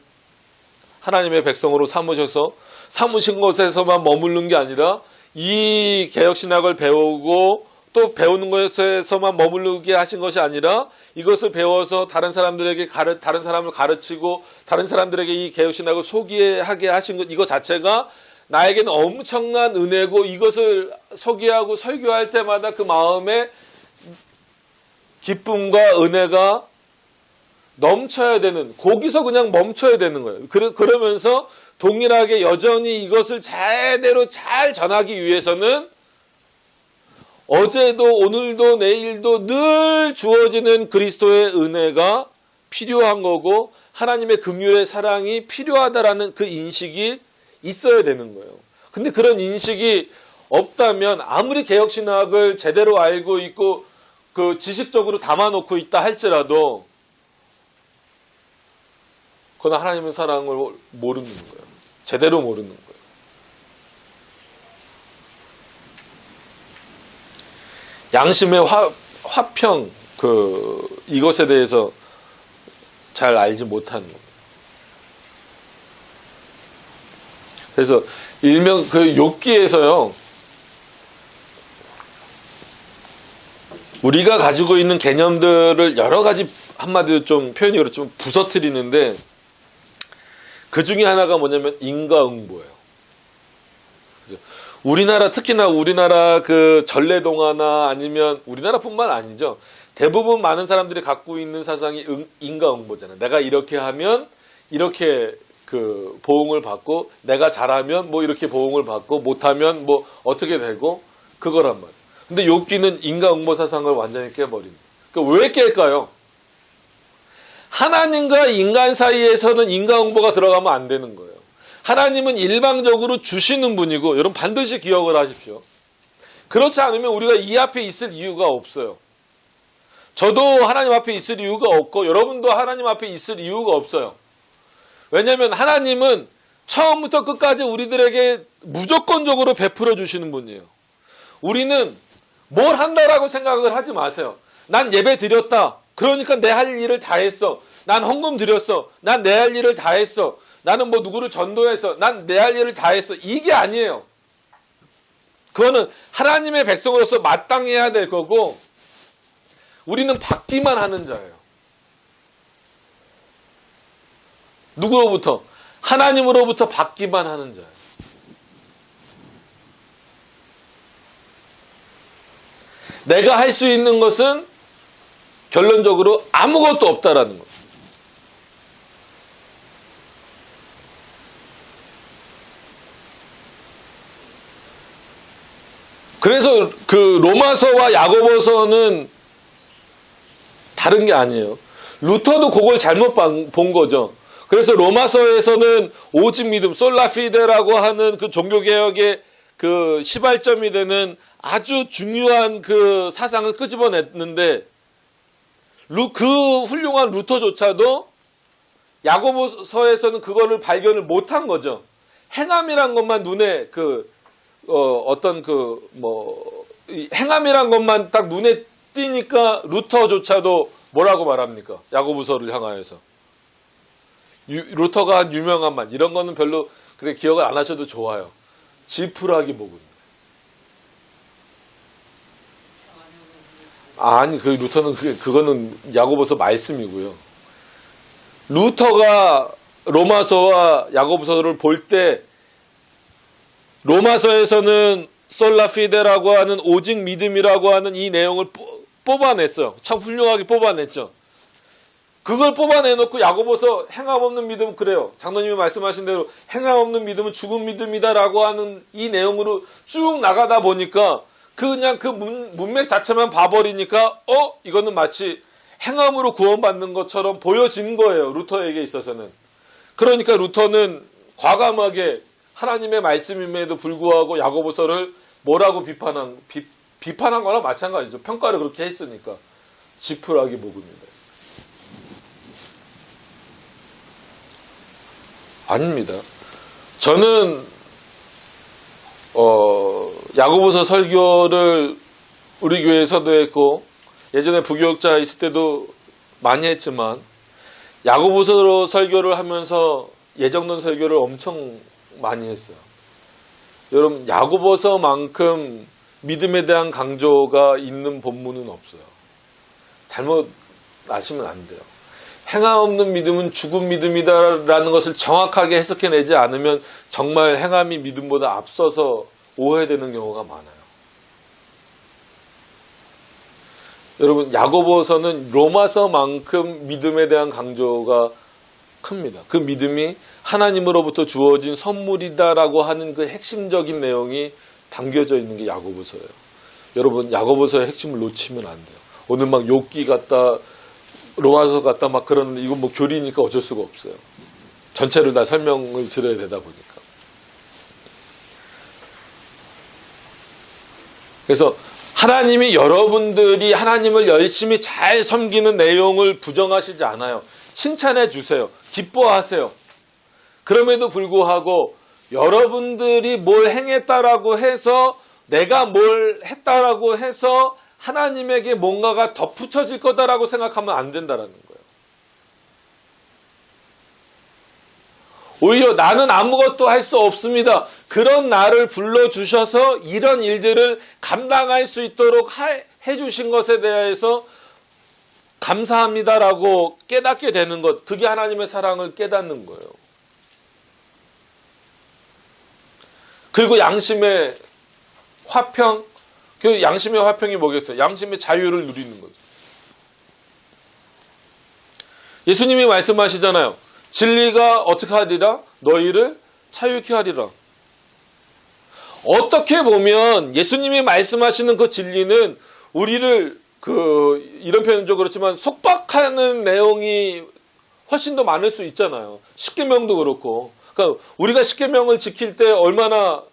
하나님의 백성으로 삼으신 것에서만 머무르는 게 아니라 이 개혁신학을 배우고 또 배우는 것에서만 머무르게 하신 것이 아니라 이것을 배워서 다른 사람을 가르치고 다른 사람들에게 이 개혁신학을 소개하게 하신 것 이거 자체가 나에게는 엄청난 은혜고 이것을 소개하고 설교할 때마다 그 마음에 기쁨과 은혜가 넘쳐야 되는 거기서 그냥 멈춰야 되는 거예요. 그러면서 동일하게 여전히 이것을 제대로 잘 전하기 위해서는 어제도 오늘도 내일도 늘 주어지는 그리스도의 은혜가 필요한 거고 하나님의 긍휼의 사랑이 필요하다라는 그 인식이 있어야 되는 거예요. 근데 그런 인식이 없다면 아무리 개혁신학을 제대로 알고 있고 그 지식적으로 담아놓고 있다 할지라도 그건 하나님의 사랑을 모르는 거예요. 제대로 모르는 거예요. 양심의 화평 이것에 대해서 잘 알지 못하는 거예요. 그래서 일명 그 욥기에서요. 우리가 가지고 있는 개념들을 여러 가지 한마디로 좀 표현이 그렇죠. 좀 부서뜨리는데 그 중에 하나가 뭐냐면 인과응보예요. 특히나 우리나라 그 전래동화나 아니면 우리나라뿐만 아니죠. 대부분 많은 사람들이 갖고 있는 사상이 인과응보잖아요. 내가 이렇게 하면 이렇게 그 보응을 받고, 내가 잘하면 뭐 이렇게 보응을 받고, 못하면 뭐 어떻게 되고, 그거란 말이에요. 근데 욥기는 인과응보 사상을 완전히 깨버린. 그러니까 왜 깰까요? 하나님과 인간 사이에서는 인과응보가 들어가면 안 되는 거예요. 하나님은 일방적으로 주시는 분이고, 여러분 반드시 기억을 하십시오. 그렇지 않으면 우리가 이 앞에 있을 이유가 없어요. 저도 하나님 앞에 있을 이유가 없고, 여러분도 하나님 앞에 있을 이유가 없어요. 왜냐하면 하나님은 처음부터 끝까지 우리들에게 무조건적으로 베풀어 주시는 분이에요. 우리는 뭘 한다라고 생각을 하지 마세요. 난 예배 드렸다. 그러니까 내 할 일을 다 했어. 난 헌금 드렸어. 난 내 할 일을 다 했어. 나는 뭐 누구를 전도해서 난 내 할 일을 다 했어. 이게 아니에요. 그거는 하나님의 백성으로서 마땅해야 될 거고, 우리는 받기만 하는 자예요. 누구로부터? 하나님으로부터 받기만 하는 자예요. 내가 할 수 있는 것은 결론적으로 아무것도 없다라는 거예요. 그래서 그 로마서와 야고보서는 다른 게 아니에요. 루터도 그걸 잘못 본 거죠. 그래서 로마서에서는 오직 믿음, 솔라피데라고 하는 그 종교개혁의 그 시발점이 되는 아주 중요한 그 사상을 끄집어냈는데, 그 훌륭한 루터조차도 야고보서에서는 그거를 발견을 못한 거죠. 행함이란 것만 눈에 행함이란 것만 딱 눈에 띄니까 루터조차도 뭐라고 말합니까? 야고보서를 향하여서. 루터가 한 유명한 말, 이런 거는 별로 그렇게 기억을 안 하셔도 좋아요. 지푸라기 복음. 아니, 그 루터는 그거는 야고보서 말씀이고요. 루터가 로마서와 야고보서를 볼 때 로마서에서는 솔라피데라고 하는 오직 믿음이라고 하는 이 내용을 뽑아냈어요. 참 훌륭하게 뽑아냈죠. 그걸 뽑아내놓고 야고보서 행함 없는 믿음은 그래요. 장로님이 말씀하신 대로 행함 없는 믿음은 죽은 믿음이다라고 하는 이 내용으로 쭉 나가다 보니까 그냥 그 문맥 자체만 봐버리니까 이거는 마치 행함으로 구원받는 것처럼 보여진 거예요. 루터에게 있어서는. 그러니까 루터는 과감하게 하나님의 말씀임에도 불구하고 야고보서를 뭐라고 비판한 거나 마찬가지죠. 평가를 그렇게 했으니까. 지푸라기 복음입니다. 아닙니다. 저는 야고보서 설교를 우리 교회에서도 했고 예전에 부교육자 있을 때도 많이 했지만, 야고보서 설교를 하면서 예정론 설교를 엄청 많이 했어요. 여러분, 야고보서만큼 믿음에 대한 강조가 있는 본문은 없어요. 잘못 아시면 안 돼요. 행함 없는 믿음은 죽은 믿음이다라는 것을 정확하게 해석해내지 않으면 정말 행함이 믿음보다 앞서서 오해되는 경우가 많아요. 여러분, 야고보서는 로마서만큼 믿음에 대한 강조가 큽니다. 그 믿음이 하나님으로부터 주어진 선물이다라고 하는 그 핵심적인 내용이 담겨져 있는 게 야고보서예요. 여러분, 야고보서의 핵심을 놓치면 안 돼요. 오늘 막 욥기 같다, 로마서 같다 막 그러는데 이건 뭐 교리니까 어쩔 수가 없어요. 전체를 다 설명을 드려야 되다 보니까. 그래서 하나님이 여러분들이 하나님을 열심히 잘 섬기는 내용을 부정하시지 않아요. 칭찬해 주세요. 기뻐하세요. 그럼에도 불구하고 여러분들이 뭘 행했다라고 해서, 내가 뭘 했다라고 해서 하나님에게 뭔가가 덧붙여질 거다라고 생각하면 안 된다라는 거예요. 오히려 나는 아무것도 할 수 없습니다. 그런 나를 불러주셔서 이런 일들을 감당할 수 있도록 해주신 것에 대해서 감사합니다라고 깨닫게 되는 것, 그게 하나님의 사랑을 깨닫는 거예요. 그리고 양심의 화평, 그 양심의 화평이 뭐겠어요? 양심의 자유를 누리는 거죠. 예수님이 말씀하시잖아요. 진리가 어떻게 하리라? 너희를 자유케 하리라. 어떻게 보면 예수님이 말씀하시는 그 진리는 우리를 이런 표현은 좀 그렇지만 속박하는 내용이 훨씬 더 많을 수 있잖아요. 십계명도 그렇고. 그러니까 우리가 십계명을 지킬 때 얼마나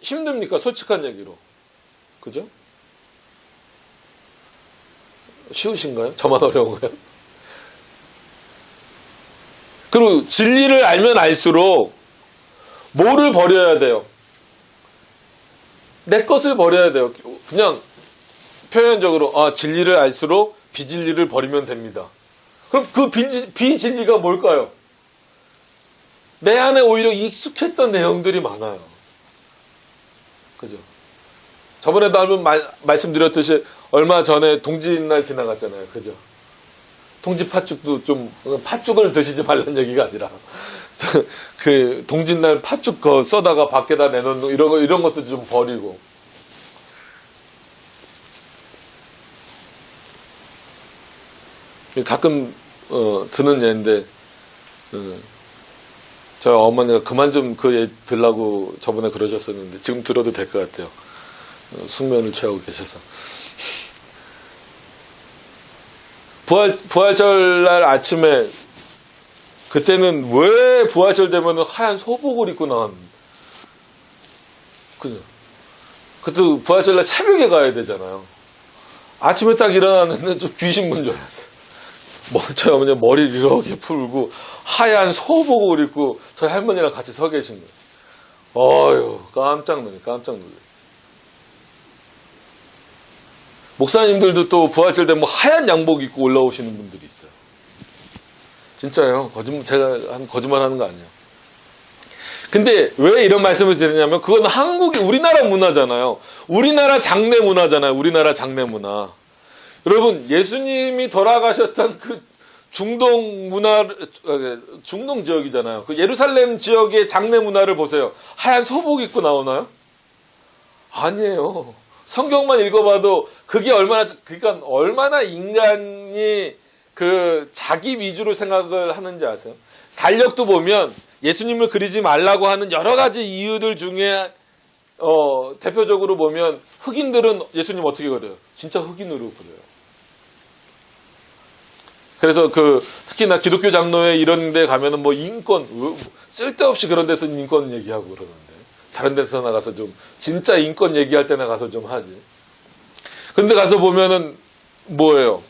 힘듭니까? 솔직한 얘기로. 그죠? 쉬우신가요? 저만 어려운가요? 그리고 진리를 알면 알수록 뭐를 버려야 돼요? 내 것을 버려야 돼요. 그냥 표현적으로 진리를 알수록 비진리를 버리면 됩니다. 그럼 그 비진리가 뭘까요? 내 안에 오히려 익숙했던 내용들이 많아요. 그죠? 저번에도 한번 말씀드렸듯이 얼마 전에 동지날 지나갔잖아요. 그죠? 동지 팥죽도 좀 팥죽을 드시지 말라는 얘기가 아니라 그 동짓날 팥죽 써다가 밖에다 내놓는 이런 것도 좀 버리고. 가끔 드는 예인데 저희 어머니가 그만 좀 그 예 들라고 저번에 그러셨었는데 지금 들어도 될 것 같아요. 숙면을 취하고 계셔서. 부활절 날 아침에 그때는 왜 부활절 되면 하얀 소복을 입고 나왔는데. 그죠? 그때 부활절 날 새벽에 가야 되잖아요. 아침에 딱 일어났는데 좀 귀신 본 줄 알았어요. 저희 어머니 머리를 이렇게 풀고 하얀 소복을 입고 저희 할머니랑 같이 서 계신 거예요. 어휴, 깜짝 놀랐어요. 목사님들도 또 부활절 되면 하얀 양복 입고 올라오시는 분들이 있어요. 진짜요. 제가 거짓말 하는 거 아니에요. 근데 왜 이런 말씀을 드리냐면 그건 우리나라 문화잖아요. 우리나라 장례 문화잖아요. 우리나라 장례 문화. 여러분, 예수님이 돌아가셨던 그 중동 지역이잖아요. 그 예루살렘 지역의 장례 문화를 보세요. 하얀 소복 입고 나오나요? 아니에요. 성경만 읽어봐도 그게 얼마나 인간이 자기 위주로 생각을 하는지 아세요? 달력도 보면 예수님을 그리지 말라고 하는 여러 가지 이유들 중에 대표적으로 보면 흑인들은 예수님 어떻게 그려요? 진짜 흑인으로 그려요. 그래서 특히나 기독교 장로회 이런 데 가면은 인권, 쓸데없이 그런 데서 인권 얘기하고 그러는데, 다른 데서 나가서 좀, 진짜 인권 얘기할 때 나가서 좀 하지. 근데 가서 보면은 뭐예요?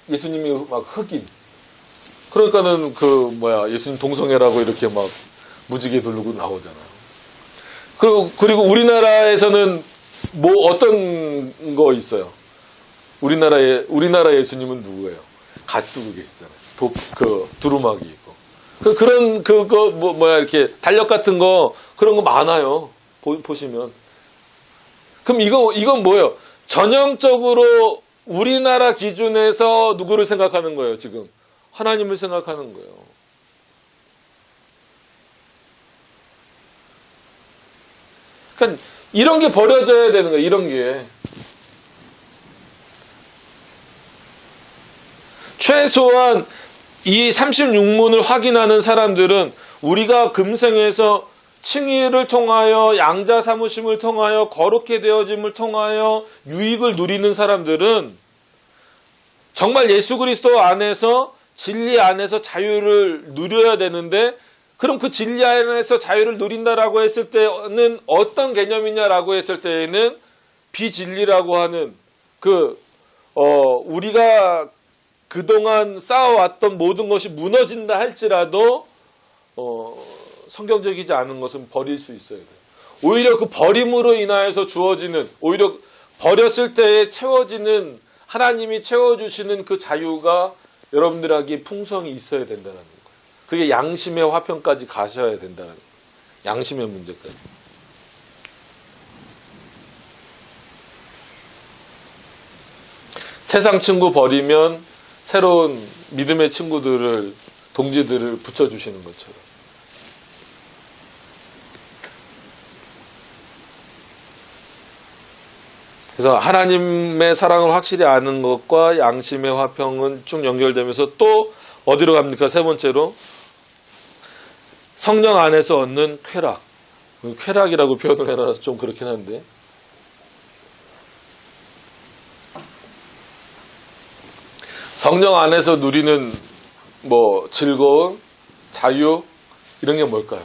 예수님이 막 흑인. 그러니까는 예수님 동성애라고 이렇게 막 무지개 두르고 나오잖아요. 그리고 우리나라에서는 어떤 거 있어요? 우리나라 예수님은 누구예요? 갓 쓰고 계시잖아요. 두루마기 있고. 이렇게 달력 같은 거, 그런 거 많아요. 보시면. 그럼 이건 뭐예요? 전형적으로 우리나라 기준에서 누구를 생각하는 거예요, 지금? 하나님을 생각하는 거예요. 그러니까 이런 게 버려져야 되는 거예요, 이런 게. 최소한 이 36문을 확인하는 사람들은 우리가 금생에서 칭의를 통하여 양자 삼으심을 통하여 거룩게 되어짐을 통하여 유익을 누리는 사람들은 정말 예수 그리스도 안에서 진리 안에서 자유를 누려야 되는데, 그럼 그 진리 안에서 자유를 누린다라고 했을 때는 어떤 개념이냐라고 했을 때에는 비진리라고 하는 우리가 그동안 쌓아왔던 모든 것이 무너진다 할지라도 성경적이지 않은 것은 버릴 수 있어야 돼요. 오히려 그 버림으로 인하여서 주어지는, 오히려 버렸을 때에 채워지는, 하나님이 채워주시는 그 자유가 여러분들에게 풍성이 있어야 된다는 거예요. 그게 양심의 화평까지 가셔야 된다는 거예요. 양심의 문제까지. 세상 친구 버리면 새로운 믿음의 친구들을, 동지들을 붙여주시는 것처럼. 그래서 하나님의 사랑을 확실히 아는 것과 양심의 화평은 쭉 연결되면서 또 어디로 갑니까? 세 번째로 성령 안에서 얻는 쾌락. 쾌락이라고 표현을 해놔서 좀 그렇긴 한데, 성령 안에서 누리는 뭐 즐거움, 자유 이런 게 뭘까요?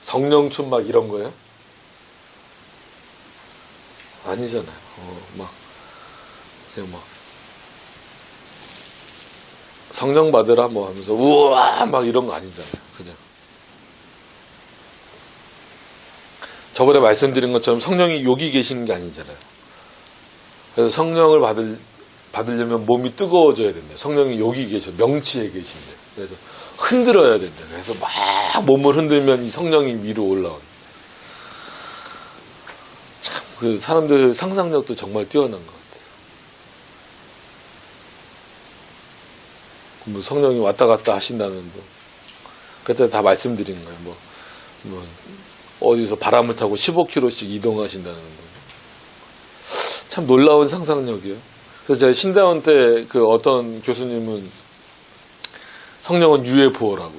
성령춤 막 이런 거예요? 아니잖아요. 그냥 막 성령 받으라 뭐 하면서 우와 막 이런 거 아니잖아요. 그죠? 저번에 말씀드린 것처럼 성령이 여기 계시는 게 아니잖아요. 그래서 성령을 받으려면 몸이 뜨거워져야 된대. 성령이 여기 계셔. 명치에 계신대. 그래서 흔들어야 된대. 그래서 막 몸을 흔들면 이 성령이 위로 올라온대. 참, 그 사람들 상상력도 정말 뛰어난 것 같아요. 뭐 성령이 왔다 갔다 하신다는 거. 그때 다 말씀드린 거예요. 뭐 어디서 바람을 타고 15km씩 이동하신다는 거. 참 놀라운 상상력이에요. 그래서 제가 신대원 때 그 어떤 교수님은 성령은 UFO라고.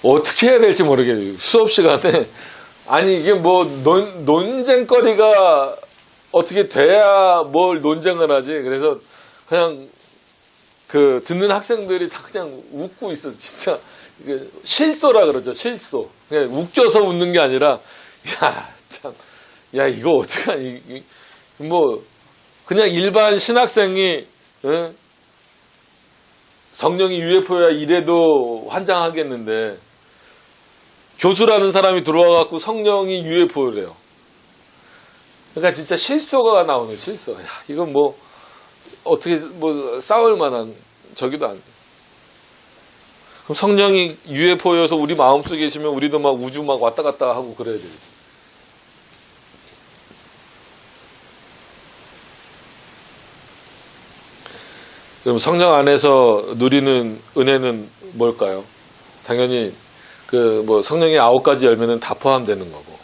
어떻게 해야 될지 모르겠어요. 수업 시간에. 아니, 이게 뭐 논쟁거리가 어떻게 돼야 뭘 논쟁을 하지. 그래서 그냥 그 듣는 학생들이 다 그냥 웃고 있어. 진짜. 실소라 그러죠. 실소. 그냥 웃겨서 웃는 게 아니라, 야, 참. 야, 이거 어떡하니. 뭐, 그냥 일반 신학생이, 성령이 UFO야 이래도 환장하겠는데, 교수라는 사람이 들어와갖고 성령이 UFO래요. 그러니까 진짜 실소가 나오는 실소. 야, 이건 뭐, 어떻게, 뭐, 싸울 만한 저기도 안 돼. 그럼 성령이 UFO여서 우리 마음속에 계시면 우리도 막 우주 막 왔다 갔다 하고 그래야 돼요. 그럼 성령 안에서 누리는 은혜는 뭘까요? 당연히 그 뭐 성령의 9가지 열매는 다 포함되는 거고.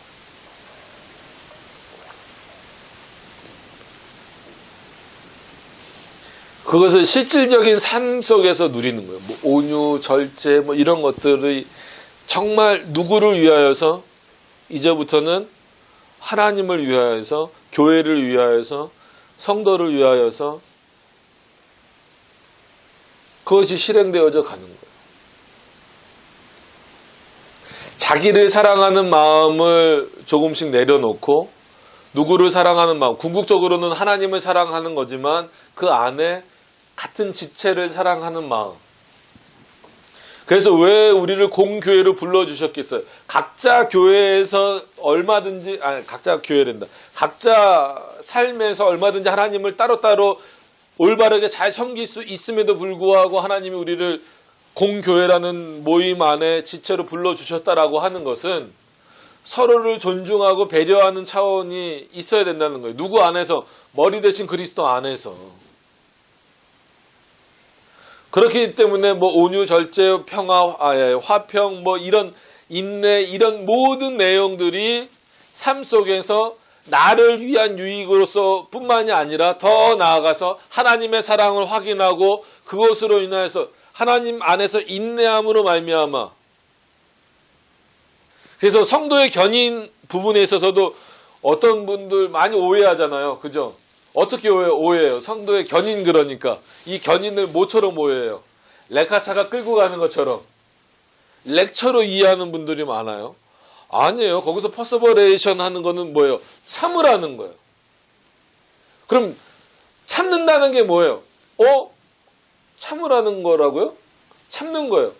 그것을 실질적인 삶 속에서 누리는 거예요. 뭐 온유, 절제, 뭐 이런 것들이 정말 누구를 위하여서 이제부터는 하나님을 위하여서, 교회를 위하여서, 성도를 위하여서 그것이 실행되어져 가는 거예요. 자기를 사랑하는 마음을 조금씩 내려놓고 누구를 사랑하는 마음, 궁극적으로는 하나님을 사랑하는 거지만 그 안에 같은 지체를 사랑하는 마음. 그래서 왜 우리를 공교회로 불러주셨겠어요? 각자 교회에서 얼마든지, 각자 교회된다. 각자 삶에서 얼마든지 하나님을 따로따로 올바르게 잘 섬길 수 있음에도 불구하고 하나님이 우리를 공교회라는 모임 안에 지체로 불러주셨다라고 하는 것은 서로를 존중하고 배려하는 차원이 있어야 된다는 거예요. 누구 안에서? 머리 대신 그리스도 안에서. 그렇기 때문에 뭐 온유, 절제, 평화, 화평, 뭐 이런 인내, 이런 모든 내용들이 삶 속에서 나를 위한 유익으로서 뿐만이 아니라 더 나아가서 하나님의 사랑을 확인하고 그것으로 인하여서 하나님 안에서 인내함으로 말미암아. 그래서 성도의 견인 부분에 있어서도 어떤 분들 많이 오해하잖아요. 그죠? 어떻게 오해해요? 성도의 견인, 그러니까 이 견인을 뭐처럼 오해해요? 레카차가 끌고 가는 것처럼 렉처로 이해하는 분들이 많아요. 아니에요. 거기서 퍼서버레이션 하는 거는 뭐예요? 참으라는 거예요. 그럼 참는다는 게 뭐예요? 참으라는 거라고요? 참는 거예요.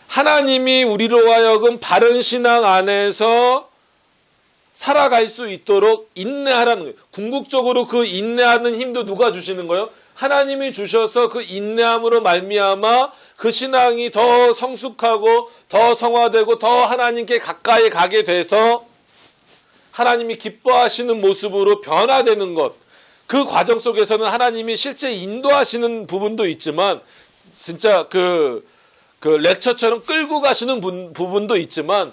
하나님이 우리로 하여금 바른 신앙 안에서 살아갈 수 있도록 인내하라는 거예요. 궁극적으로 그 인내하는 힘도 누가 주시는 거예요? 하나님이 주셔서 그 인내함으로 말미암아 그 신앙이 더 성숙하고 더 성화되고 더 하나님께 가까이 가게 돼서 하나님이 기뻐하시는 모습으로 변화되는 것. 그 과정 속에서는 하나님이 실제 인도하시는 부분도 있지만 진짜 그 렉처처럼 끌고 가시는 부분도 있지만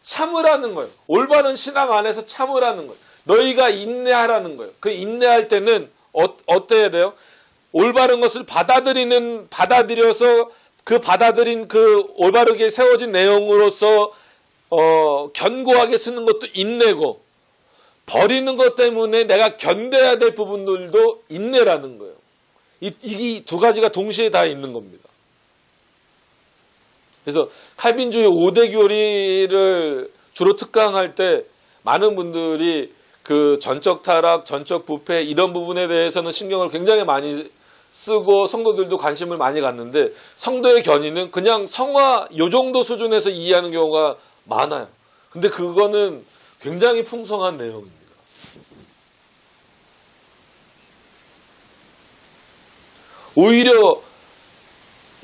참으라는 거예요. 올바른 신앙 안에서 참으라는 거예요. 너희가 인내하라는 거예요. 그 인내할 때는 어때야 돼요? 올바른 것을 받아들여서 그 받아들인 그 올바르게 세워진 내용으로서 견고하게 쓰는 것도 인내고, 버리는 것 때문에 내가 견뎌야 될 부분들도 인내라는 거예요. 이 두 가지가 동시에 다 있는 겁니다. 그래서 칼빈주의 5대 교리를 주로 특강할 때 많은 분들이 그 전적 타락, 전적 부패 이런 부분에 대해서는 신경을 굉장히 많이 쓰고 성도들도 관심을 많이 갖는데, 성도의 견인은 그냥 성화 요 정도 수준에서 이해하는 경우가 많아요. 근데 그거는 굉장히 풍성한 내용입니다. 오히려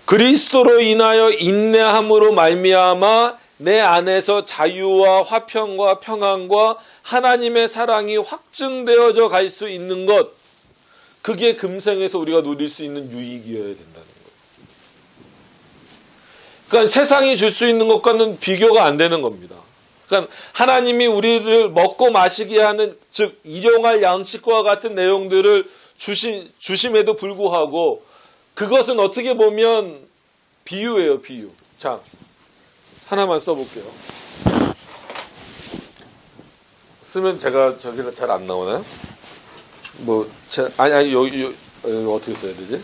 그리스도로 인하여 인내함으로 말미암아 내 안에서 자유와 화평과 평안과 하나님의 사랑이 확증되어져 갈 수 있는 것, 그게 금생에서 우리가 누릴 수 있는 유익이어야 된다는 거예요. 그러니까 세상이 줄 수 있는 것과는 비교가 안 되는 겁니다. 그러니까 하나님이 우리를 먹고 마시게 하는, 즉 일용할 양식과 같은 내용들을 주심에도 불구하고 그것은 어떻게 보면 비유예요, 비유. 자, 하나만 써볼게요. 쓰면 제가 저기가 잘 안 나오나요? 여기 어떻게 써야 되지?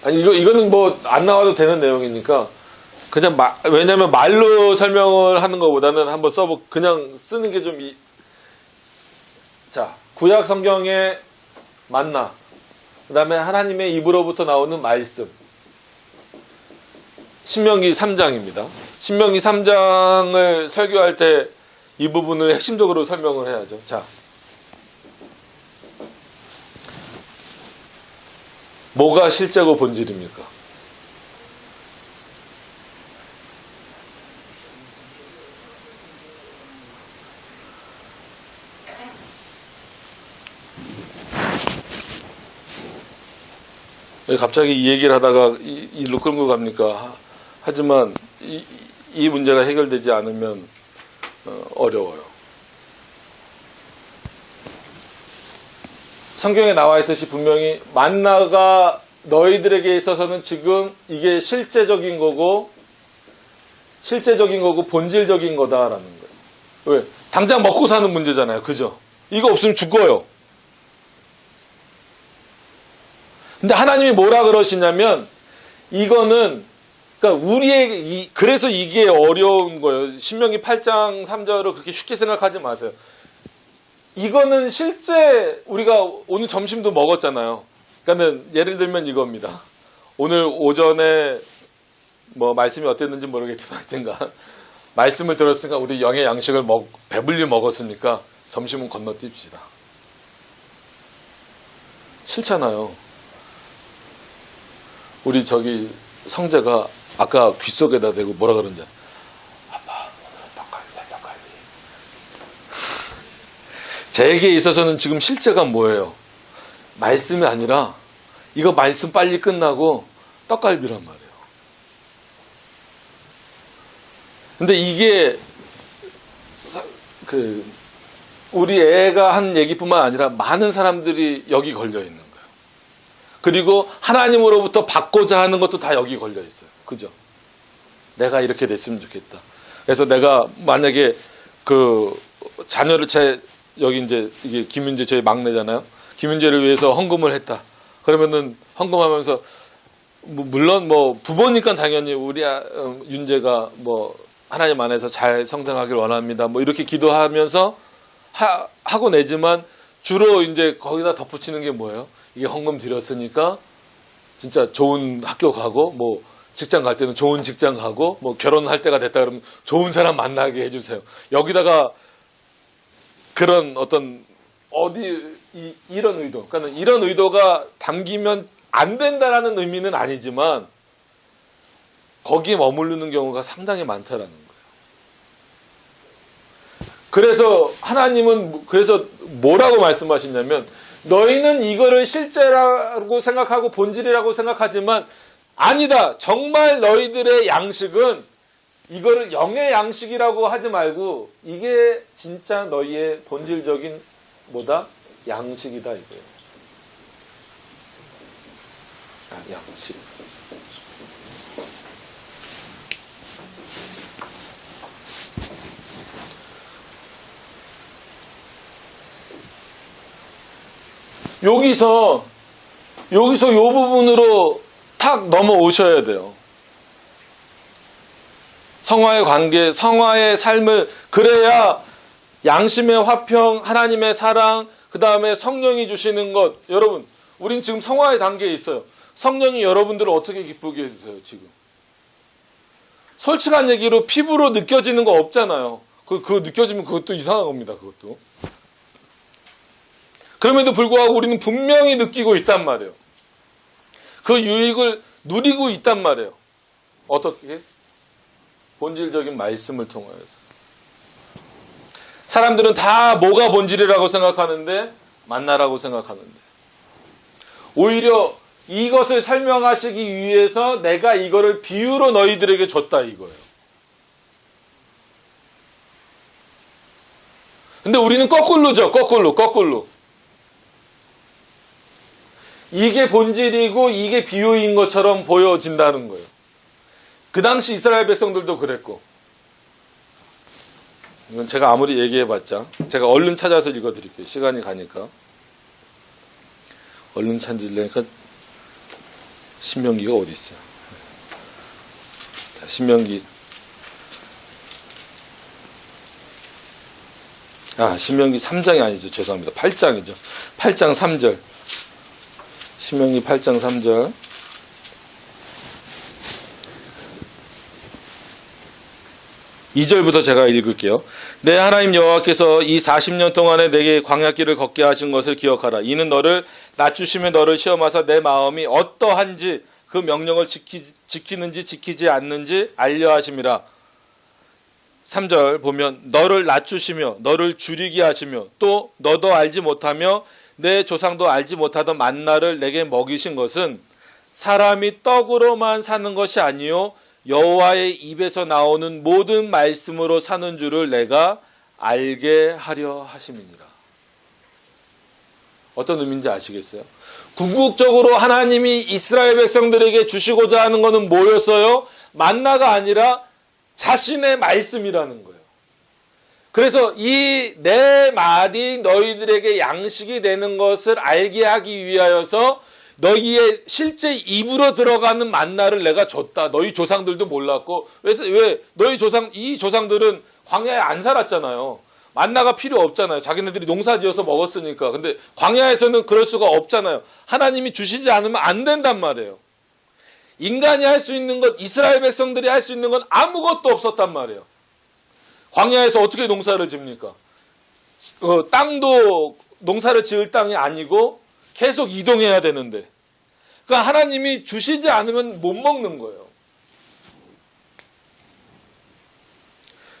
아니, 이거는 안 나와도 되는 내용이니까, 그냥 왜냐면 말로 설명을 하는 것보다는 한번 그냥 쓰는 게 좀, 자, 구약 성경의 만나, 그 다음에 하나님의 입으로부터 나오는 말씀. 신명기 3장입니다. 신명기 3장을 설교할 때 이 부분을 핵심적으로 설명을 해야죠. 자, 뭐가 실제고 본질입니까? 갑자기 이 얘기를 하다가 일로 끌고 갑니까? 하지만 이 문제가 해결되지 않으면 어려워요. 성경에 나와 있듯이 분명히 만나가 너희들에게 있어서는 지금 이게 실제적인 거고 본질적인 거다라는 거예요. 왜? 당장 먹고 사는 문제잖아요. 그죠? 이거 없으면 죽어요. 근데 하나님이 뭐라 그러시냐면, 이거는, 그러니까 그래서 이게 어려운 거예요. 신명기 8장 3절을 그렇게 쉽게 생각하지 마세요. 이거는 실제 우리가 오늘 점심도 먹었잖아요. 그러니까 예를 들면 이겁니다. 오늘 오전에 말씀이 어땠는지 모르겠지만 하여튼가 말씀을 들었으니까 우리 영의 양식을 배불리 먹었으니까 점심은 건너뛰읍시다. 싫잖아요. 우리 성재가 아까 귀 속에다 대고 뭐라 그러는지, 아빠 오늘은 떡갈비. 제게 있어서는 지금 실제가 뭐예요? 말씀이 아니라 이거 말씀 빨리 끝나고 떡갈비란 말이에요. 근데 이게 우리 애가 한 얘기뿐만 아니라 많은 사람들이 여기 걸려 있는 거예요. 그리고 하나님으로부터 받고자 하는 것도 다 여기 걸려 있어요. 그죠? 내가 이렇게 됐으면 좋겠다. 그래서 내가 만약에 자녀를 여기 이제 이게 김윤재 저희 막내잖아요. 김윤재를 위해서 헌금을 했다. 그러면은 헌금하면서 물론 부모니까 당연히 우리 윤재가 하나님 안에서 잘 성장하길 원합니다. 이렇게 기도하면서 하고 내지만 주로 이제 거기다 덧붙이는 게 뭐예요? 이게 헌금 드렸으니까 진짜 좋은 학교 가고 직장 갈 때는 좋은 직장 가고 결혼할 때가 됐다 그러면 좋은 사람 만나게 해주세요. 여기다가 그런 이런 의도, 그러니까 이런 의도가 담기면 안 된다라는 의미는 아니지만 거기에 머무르는 경우가 상당히 많다라는 거예요. 그래서 하나님은 뭐라고 말씀하시냐면, 너희는 이거를 실제라고 생각하고 본질이라고 생각하지만 아니다. 정말 너희들의 양식은 이거를 영의 양식이라고 하지 말고 이게 진짜 너희의 본질적인 뭐다? 양식이다 이거예요. 양식. 여기서 요 부분으로 탁 넘어오셔야 돼요. 성화의 관계, 성화의 삶을, 그래야 양심의 화평, 하나님의 사랑, 그 다음에 성령이 주시는 것. 여러분, 우린 지금 성화의 단계에 있어요. 성령이 여러분들을 어떻게 기쁘게 해주세요, 지금. 솔직한 얘기로 피부로 느껴지는 거 없잖아요. 그거 느껴지면 그것도 이상한 겁니다, 그것도. 그럼에도 불구하고 우리는 분명히 느끼고 있단 말이에요. 그 유익을 누리고 있단 말이에요. 어떻게? 본질적인 말씀을 통하여서. 사람들은 다 뭐가 본질이라고 생각하는데 만나라고 생각하는데 오히려 이것을 설명하시기 위해서 내가 이거를 비유로 너희들에게 줬다 이거예요. 근데 우리는 거꾸로죠. 거꾸로. 이게 본질이고 이게 비유인 것처럼 보여진다는 거예요. 그 당시 이스라엘 백성들도 그랬고. 이건 제가 아무리 얘기해봤자 제가 얼른 찾아서 읽어드릴게요. 시간이 가니까. 얼른 찾으려니까 신명기가 어디 있어요? 신명기. 신명기 3장이 아니죠. 죄송합니다. 8장이죠. 8장 3절. 신명기 8장 3절. 이 절부터 제가 읽을게요. 내 하나님 여호와께서 이 40년 동안에 내게 광야길을 걷게 하신 것을 기억하라. 이는 너를 낮추시며 너를 시험하사 내 마음이 어떠한지 그 명령을 지키는지 지키지 않는지 알려 하심이라. 3절 보면 너를 낮추시며 너를 줄이게 하시며 또 너도 알지 못하며 내 조상도 알지 못하던 만나를 내게 먹이신 것은 사람이 떡으로만 사는 것이 아니요 여호와의 입에서 나오는 모든 말씀으로 사는 줄을 내가 알게 하려 하심이니라. 어떤 의미인지 아시겠어요? 궁극적으로 하나님이 이스라엘 백성들에게 주시고자 하는 것은 뭐였어요? 만나가 아니라 자신의 말씀이라는 거예요. 그래서 이 내 말이 너희들에게 양식이 되는 것을 알게 하기 위하여서 너희의 실제 입으로 들어가는 만나를 내가 줬다. 너희 조상들도 몰랐고. 왜? 이 조상들은 광야에 안 살았잖아요. 만나가 필요 없잖아요. 자기네들이 농사지어서 먹었으니까. 근데 광야에서는 그럴 수가 없잖아요. 하나님이 주시지 않으면 안 된단 말이에요. 인간이 할 수 있는 것, 이스라엘 백성들이 할 수 있는 건 아무것도 없었단 말이에요. 광야에서 어떻게 농사를 집니까? 땅도 농사를 지을 땅이 아니고 계속 이동해야 되는데, 그러니까 하나님이 주시지 않으면 못 먹는 거예요.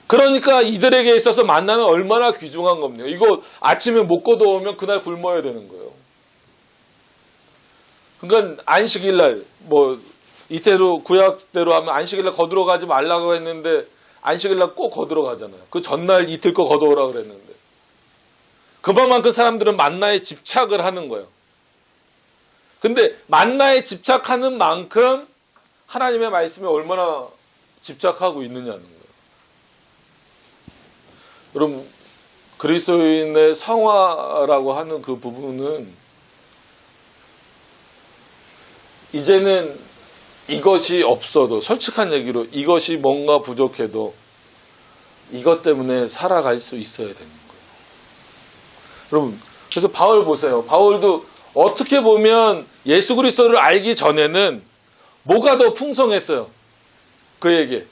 그러니까 이들에게 있어서 만나는 얼마나 귀중한 겁니까? 이거 아침에 못 걷어오면 그날 굶어야 되는 거예요. 그러니까 안식일날 이때로 구약대로 하면 안식일날 거두러 가지 말라고 했는데 안식일날 꼭 거두러 가잖아요. 그 전날 이틀 거 거두오라 그랬는데 그만큼 사람들은 만나에 집착을 하는 거예요. 근데 만나에 집착하는 만큼 하나님의 말씀에 얼마나 집착하고 있느냐는 거예요. 여러분, 그리스도인의 성화라고 하는 그 부분은 이제는 이것이 없어도, 솔직한 얘기로 이것이 뭔가 부족해도 이것 때문에 살아갈 수 있어야 되는 거예요. 여러분, 그래서 바울 보세요. 바울도 어떻게 보면 예수 그리스도를 알기 전에는 뭐가 더 풍성했어요? 그에게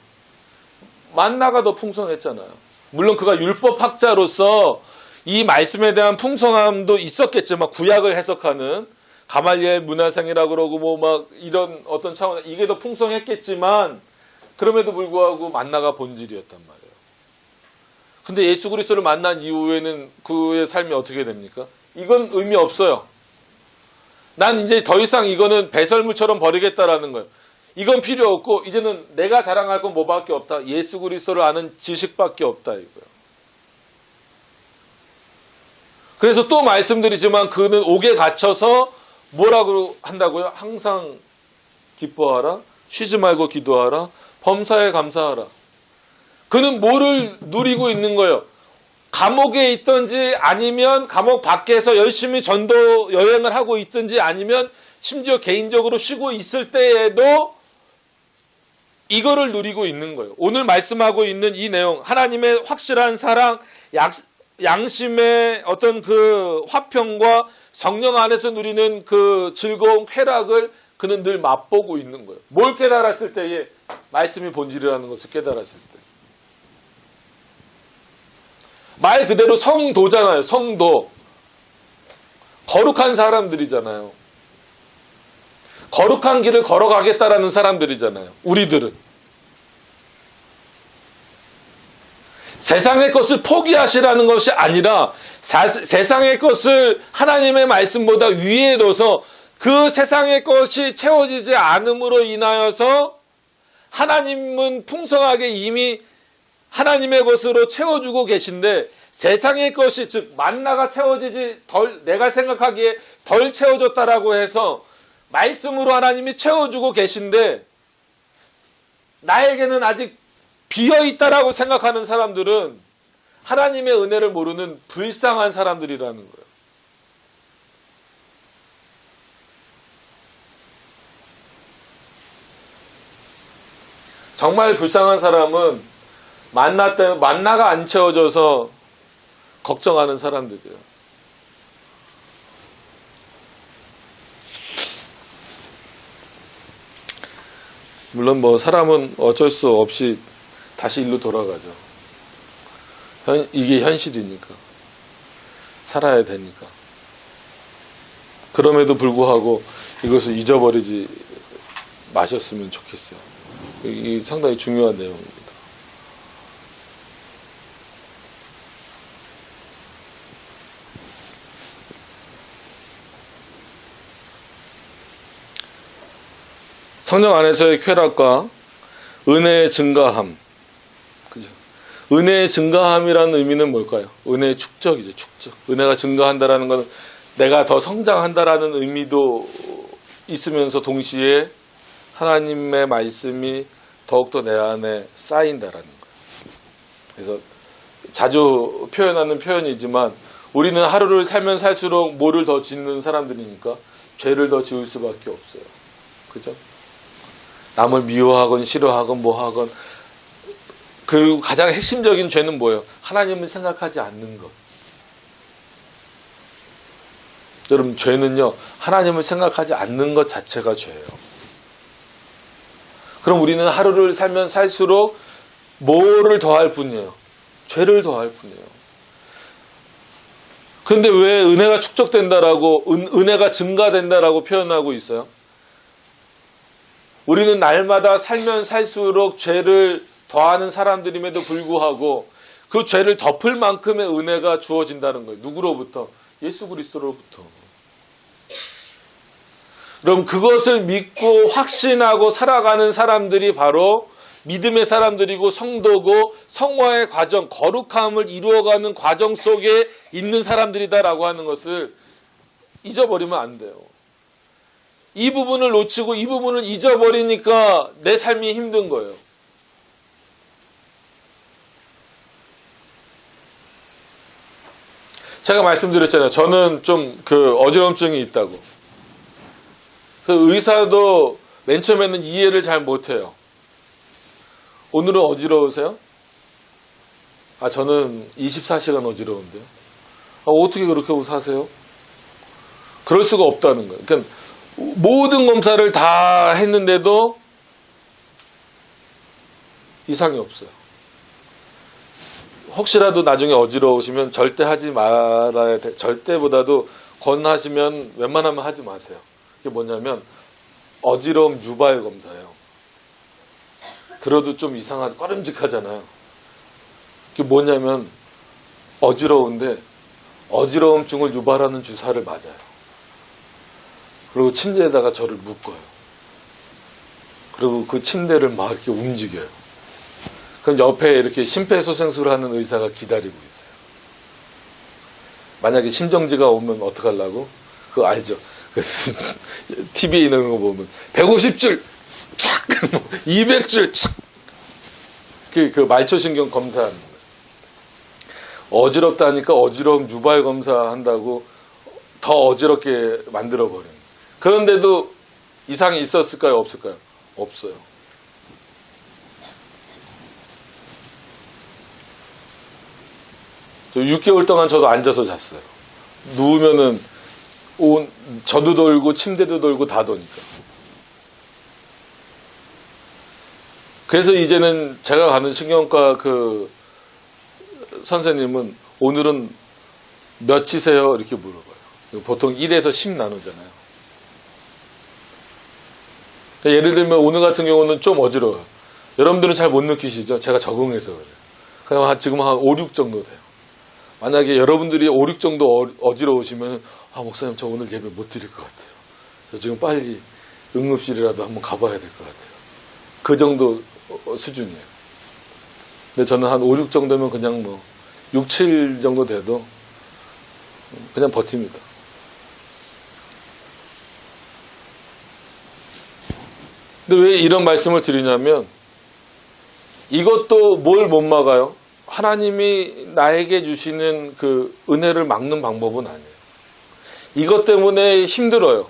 만나가 더 풍성했잖아요. 물론 그가 율법학자로서 이 말씀에 대한 풍성함도 있었겠지만, 구약을 해석하는 가말리엘 문화생이라고 그러고 이런 어떤 차원, 이게 더 풍성했겠지만 그럼에도 불구하고 만나가 본질이었단 말이에요. 근데 예수 그리스도를 만난 이후에는 그의 삶이 어떻게 됩니까? 이건 의미 없어요. 난 이제 더 이상 이거는 배설물처럼 버리겠다라는 거예요. 이건 필요 없고 이제는 내가 자랑할 건 뭐밖에 없다. 예수 그리스도를 아는 지식밖에 없다 이거예요. 그래서 또 말씀드리지만 그는 옥에 갇혀서 뭐라고 한다고요? 항상 기뻐하라. 쉬지 말고 기도하라. 범사에 감사하라. 그는 뭐를 누리고 있는 거예요? 감옥에 있든지 아니면 감옥 밖에서 열심히 전도 여행을 하고 있든지 아니면 심지어 개인적으로 쉬고 있을 때에도 이거를 누리고 있는 거예요. 오늘 말씀하고 있는 이 내용, 하나님의 확실한 사랑, 양심의 어떤 그 화평과 성령 안에서 누리는 그 즐거운 쾌락을 그는 늘 맛보고 있는 거예요. 뭘 깨달았을 때에? 말씀이 본질이라는 것을 깨달았을 때. 말 그대로 성도잖아요. 성도. 거룩한 사람들이잖아요. 거룩한 길을 걸어가겠다라는 사람들이잖아요. 우리들은. 세상의 것을 포기하시라는 것이 아니라 세상의 것을 하나님의 말씀보다 위에 둬서 그 세상의 것이 채워지지 않음으로 인하여서 하나님은 풍성하게 이미 하나님의 것으로 채워주고 계신데 세상의 것이 즉 만나가 채워지지 내가 생각하기에 덜 채워졌다라고 해서 말씀으로 하나님이 채워주고 계신데 나에게는 아직 비어있다라고 생각하는 사람들은 하나님의 은혜를 모르는 불쌍한 사람들이라는 거예요. 정말 불쌍한 사람은 만나가 안 채워져서 걱정하는 사람들이에요. 물론 뭐 사람은 어쩔 수 없이 다시 일로 돌아가죠. 이게 현실이니까. 살아야 되니까. 그럼에도 불구하고 이것을 잊어버리지 마셨으면 좋겠어요. 이게 상당히 중요한 내용입니다. 성령 안에서의 쾌락과 은혜의 증가함. 그죠? 은혜의 증가함이라는 의미는 뭘까요? 은혜의 축적이죠, 축적. 은혜가 증가한다라는 것은 내가 더 성장한다라는 의미도 있으면서 동시에 하나님의 말씀이 더욱더 내 안에 쌓인다라는 거예요. 그래서 자주 표현하는 표현이지만 우리는 하루를 살면 살수록 뭐를 더 짓는 사람들이니까 죄를 더 지을 수밖에 없어요. 그죠? 남을 미워하건 싫어하건 뭐하건. 그리고 가장 핵심적인 죄는 뭐예요? 하나님을 생각하지 않는 것. 여러분, 죄는요, 하나님을 생각하지 않는 것 자체가 죄예요. 그럼 우리는 하루를 살면 살수록 뭐를 더할 뿐이에요? 죄를 더할 뿐이에요. 그런데 왜 은혜가 축적된다라고, 은혜가 증가된다라고 표현하고 있어요? 우리는 날마다 살면 살수록 죄를 더하는 사람들임에도 불구하고 그 죄를 덮을 만큼의 은혜가 주어진다는 거예요. 누구로부터? 예수 그리스도로부터. 그럼 그것을 믿고 확신하고 살아가는 사람들이 바로 믿음의 사람들이고 성도고 성화의 과정, 거룩함을 이루어가는 과정 속에 있는 사람들이다라고 하는 것을 잊어버리면 안 돼요. 이 부분을 놓치고 이 부분을 잊어버리니까 내 삶이 힘든 거예요. 제가 말씀드렸잖아요. 저는 좀 어지럼증이 있다고. 그 의사도 맨 처음에는 이해를 잘 못해요. 오늘은 어지러우세요? 저는 24시간 어지러운데요. 어떻게 그렇게 사세요? 그럴 수가 없다는 거예요. 그러니까 모든 검사를 다 했는데도 이상이 없어요. 혹시라도 나중에 어지러우시면 절대 하지 말아야 돼. 절대보다도 권하시면 웬만하면 하지 마세요. 이게 뭐냐면 어지러움 유발 검사예요. 들어도 좀 이상하고 꺼림직하잖아요. 이게 뭐냐면 어지러운데 어지러움증을 유발하는 주사를 맞아요. 그리고 침대에다가 저를 묶어요. 그리고 그 침대를 막 이렇게 움직여요. 그럼 옆에 이렇게 심폐소생술을 하는 의사가 기다리고 있어요. 만약에 심정지가 오면 어떡하려고? 그거 알죠? TV에 있는 거 보면 150줄 착! 200줄 착! 그 말초신경 검사하는 거예요. 어지럽다니까 어지러움 유발 검사한다고 더 어지럽게 만들어버리는 거예요. 그런데도 이상이 있었을까요? 없을까요? 없어요. 저 6개월 동안 저도 앉아서 잤어요. 누우면은 저도 돌고 침대도 돌고 다 도니까. 그래서 이제는 제가 가는 신경과 그 선생님은 오늘은 몇이세요? 이렇게 물어봐요. 보통 1에서 10 나누잖아요. 예를 들면 오늘 같은 경우는 좀 어지러워요. 여러분들은 잘 못 느끼시죠? 제가 적응해서 그래요. 그냥 지금 한 5, 6 정도 돼요. 만약에 여러분들이 5, 6 정도 어지러우시면 목사님 저 오늘 예배 못 드릴 것 같아요. 저 지금 빨리 응급실이라도 한번 가봐야 될 것 같아요. 그 정도 수준이에요. 근데 저는 한 5, 6 정도면 그냥 6, 7 정도 돼도 그냥 버팁니다. 근데 왜 이런 말씀을 드리냐면 이것도 뭘 못 막아요? 하나님이 나에게 주시는 그 은혜를 막는 방법은 아니에요. 이것 때문에 힘들어요.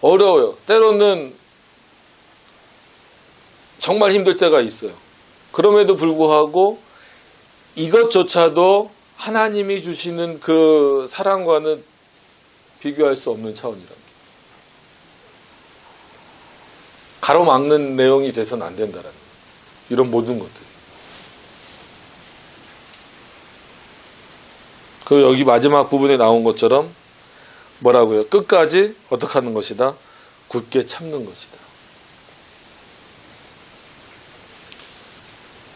어려워요. 때로는 정말 힘들 때가 있어요. 그럼에도 불구하고 이것조차도 하나님이 주시는 그 사랑과는 비교할 수 없는 차원이랍니다. 가로막는 내용이 돼서는 안 된다라는 거예요. 이런 모든 것들이. 그 여기 마지막 부분에 나온 것처럼 뭐라고요? 끝까지 어떻게 하는 것이다? 굳게 참는 것이다.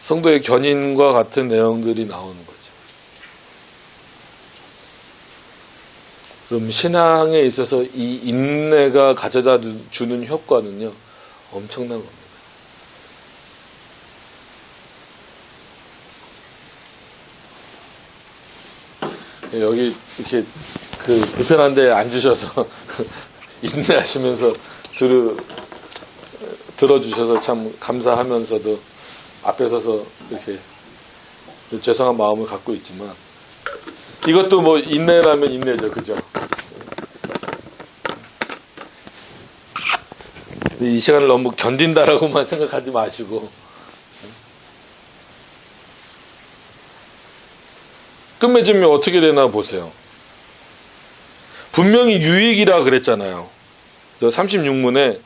성도의 견인과 같은 내용들이 나오는 거죠. 그럼 신앙에 있어서 이 인내가 가져다 주는 효과는요, 엄청난 겁니다. 여기 이렇게 그 불편한 데 앉으셔서 인내하시면서 들어주셔서 참 감사하면서도 앞에 서서 이렇게 죄송한 마음을 갖고 있지만 이것도 인내라면 인내죠. 그죠? 이 시간을 너무 견딘다라고만 생각하지 마시고 끝맺으면 어떻게 되나 보세요. 분명히 유익이라 그랬잖아요. 36문에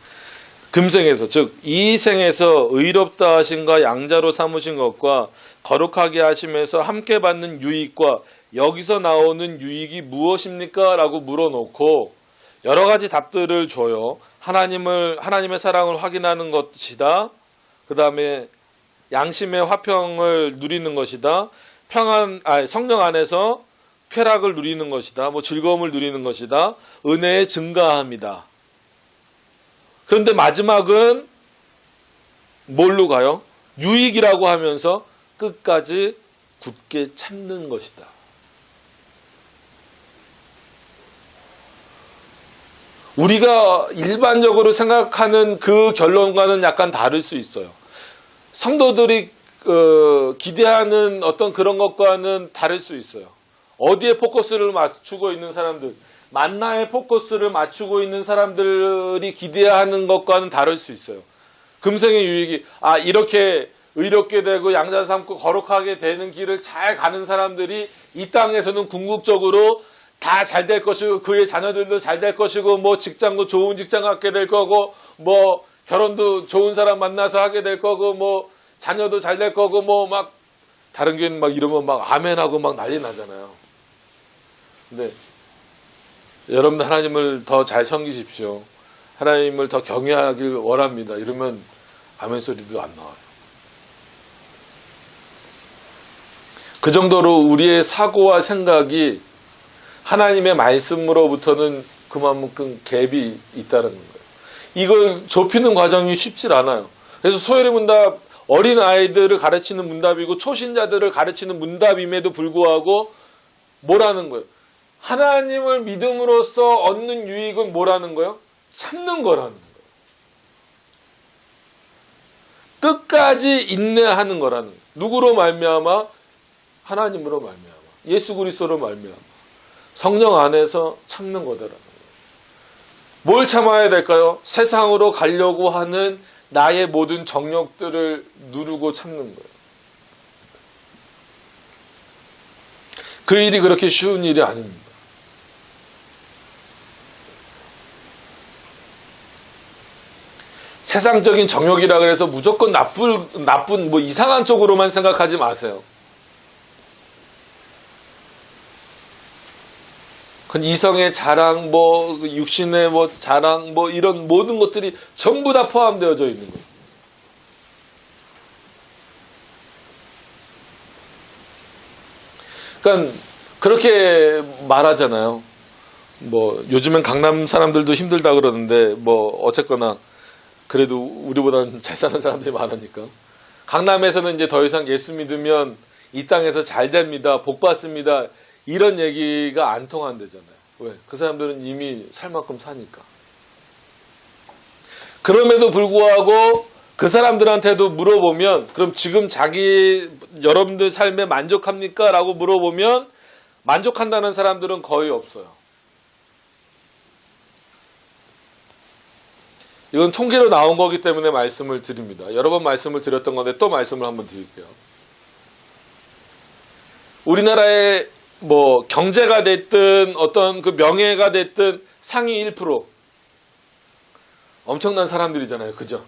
금생에서 즉 이 생에서 의롭다 하심과 양자로 삼으신 것과 거룩하게 하심에서 함께 받는 유익과 여기서 나오는 유익이 무엇입니까? 라고 물어놓고 여러 가지 답들을 줘요. 하나님의 사랑을 확인하는 것이다. 그 다음에 양심의 화평을 누리는 것이다. 성령 안에서 쾌락을 누리는 것이다. 즐거움을 누리는 것이다. 은혜의 증가함이다. 그런데 마지막은 뭘로 가요? 유익이라고 하면서 끝까지 굳게 참는 것이다. 우리가 일반적으로 생각하는 그 결론과는 약간 다를 수 있어요. 성도들이 기대하는 어떤 그런 것과는 다를 수 있어요. 어디에 포커스를 맞추고 있는 사람들, 만나에 포커스를 맞추고 있는 사람들이 기대하는 것과는 다를 수 있어요. 금생의 유익이 이렇게 의롭게 되고 양자 삼고 거룩하게 되는 길을 잘 가는 사람들이 이 땅에서는 궁극적으로 다 잘 될 것이고 그의 자녀들도 잘 될 것이고 직장도 좋은 직장 갖게 될 거고 결혼도 좋은 사람 만나서 하게 될 거고 자녀도 잘 될 거고 다른 교회는 이러면 아멘하고 난리 나잖아요. 근데 여러분들 하나님을 더 잘 섬기십시오. 하나님을 더 경외하길 원합니다. 이러면 아멘 소리도 안 나와요. 그 정도로 우리의 사고와 생각이 하나님의 말씀으로부터는 그만큼 갭이 있다는 거예요. 이걸 좁히는 과정이 쉽질 않아요. 그래서 소열의 문답, 어린 아이들을 가르치는 문답이고 초신자들을 가르치는 문답임에도 불구하고 뭐라는 거예요? 하나님을 믿음으로써 얻는 유익은 뭐라는 거예요? 참는 거라는 거예요. 끝까지 인내하는 거라는 거예요. 누구로 말미암아? 하나님으로 말미암아. 예수 그리스도로 말미암아. 성령 안에서 참는 거다라는 거예요. 뭘 참아야 될까요? 세상으로 가려고 하는 나의 모든 정욕들을 누르고 참는 거예요. 그 일이 그렇게 쉬운 일이 아닙니다. 세상적인 정욕이라 그래서 무조건 나쁜 뭐 이상한 쪽으로만 생각하지 마세요. 그건 이성의 자랑, 뭐 육신의 뭐 자랑, 뭐 이런 모든 것들이 전부 다 포함되어져 있는 거예요. 그러니까 그렇게 말하잖아요. 뭐 요즘엔 강남 사람들도 힘들다 그러는데 뭐 어쨌거나 그래도 우리보다는 잘 사는 사람들이 많으니까. 강남에서는 이제 더 이상 예수 믿으면 이 땅에서 잘 됩니다. 복 받습니다. 이런 얘기가 안 통한대잖아요. 왜? 그 사람들은 이미 살 만큼 사니까. 그럼에도 불구하고 그 사람들한테도 물어보면 그럼 지금 여러분들 삶에 만족합니까? 라고 물어보면 만족한다는 사람들은 거의 없어요. 이건 통계로 나온 거기 때문에 말씀을 드립니다. 여러 번 말씀을 드렸던 건데 또 말씀을 한번 드릴게요. 우리나라의 뭐 경제가 됐든 어떤 그 명예가 됐든 상위 1% 엄청난 사람들이잖아요. 그죠?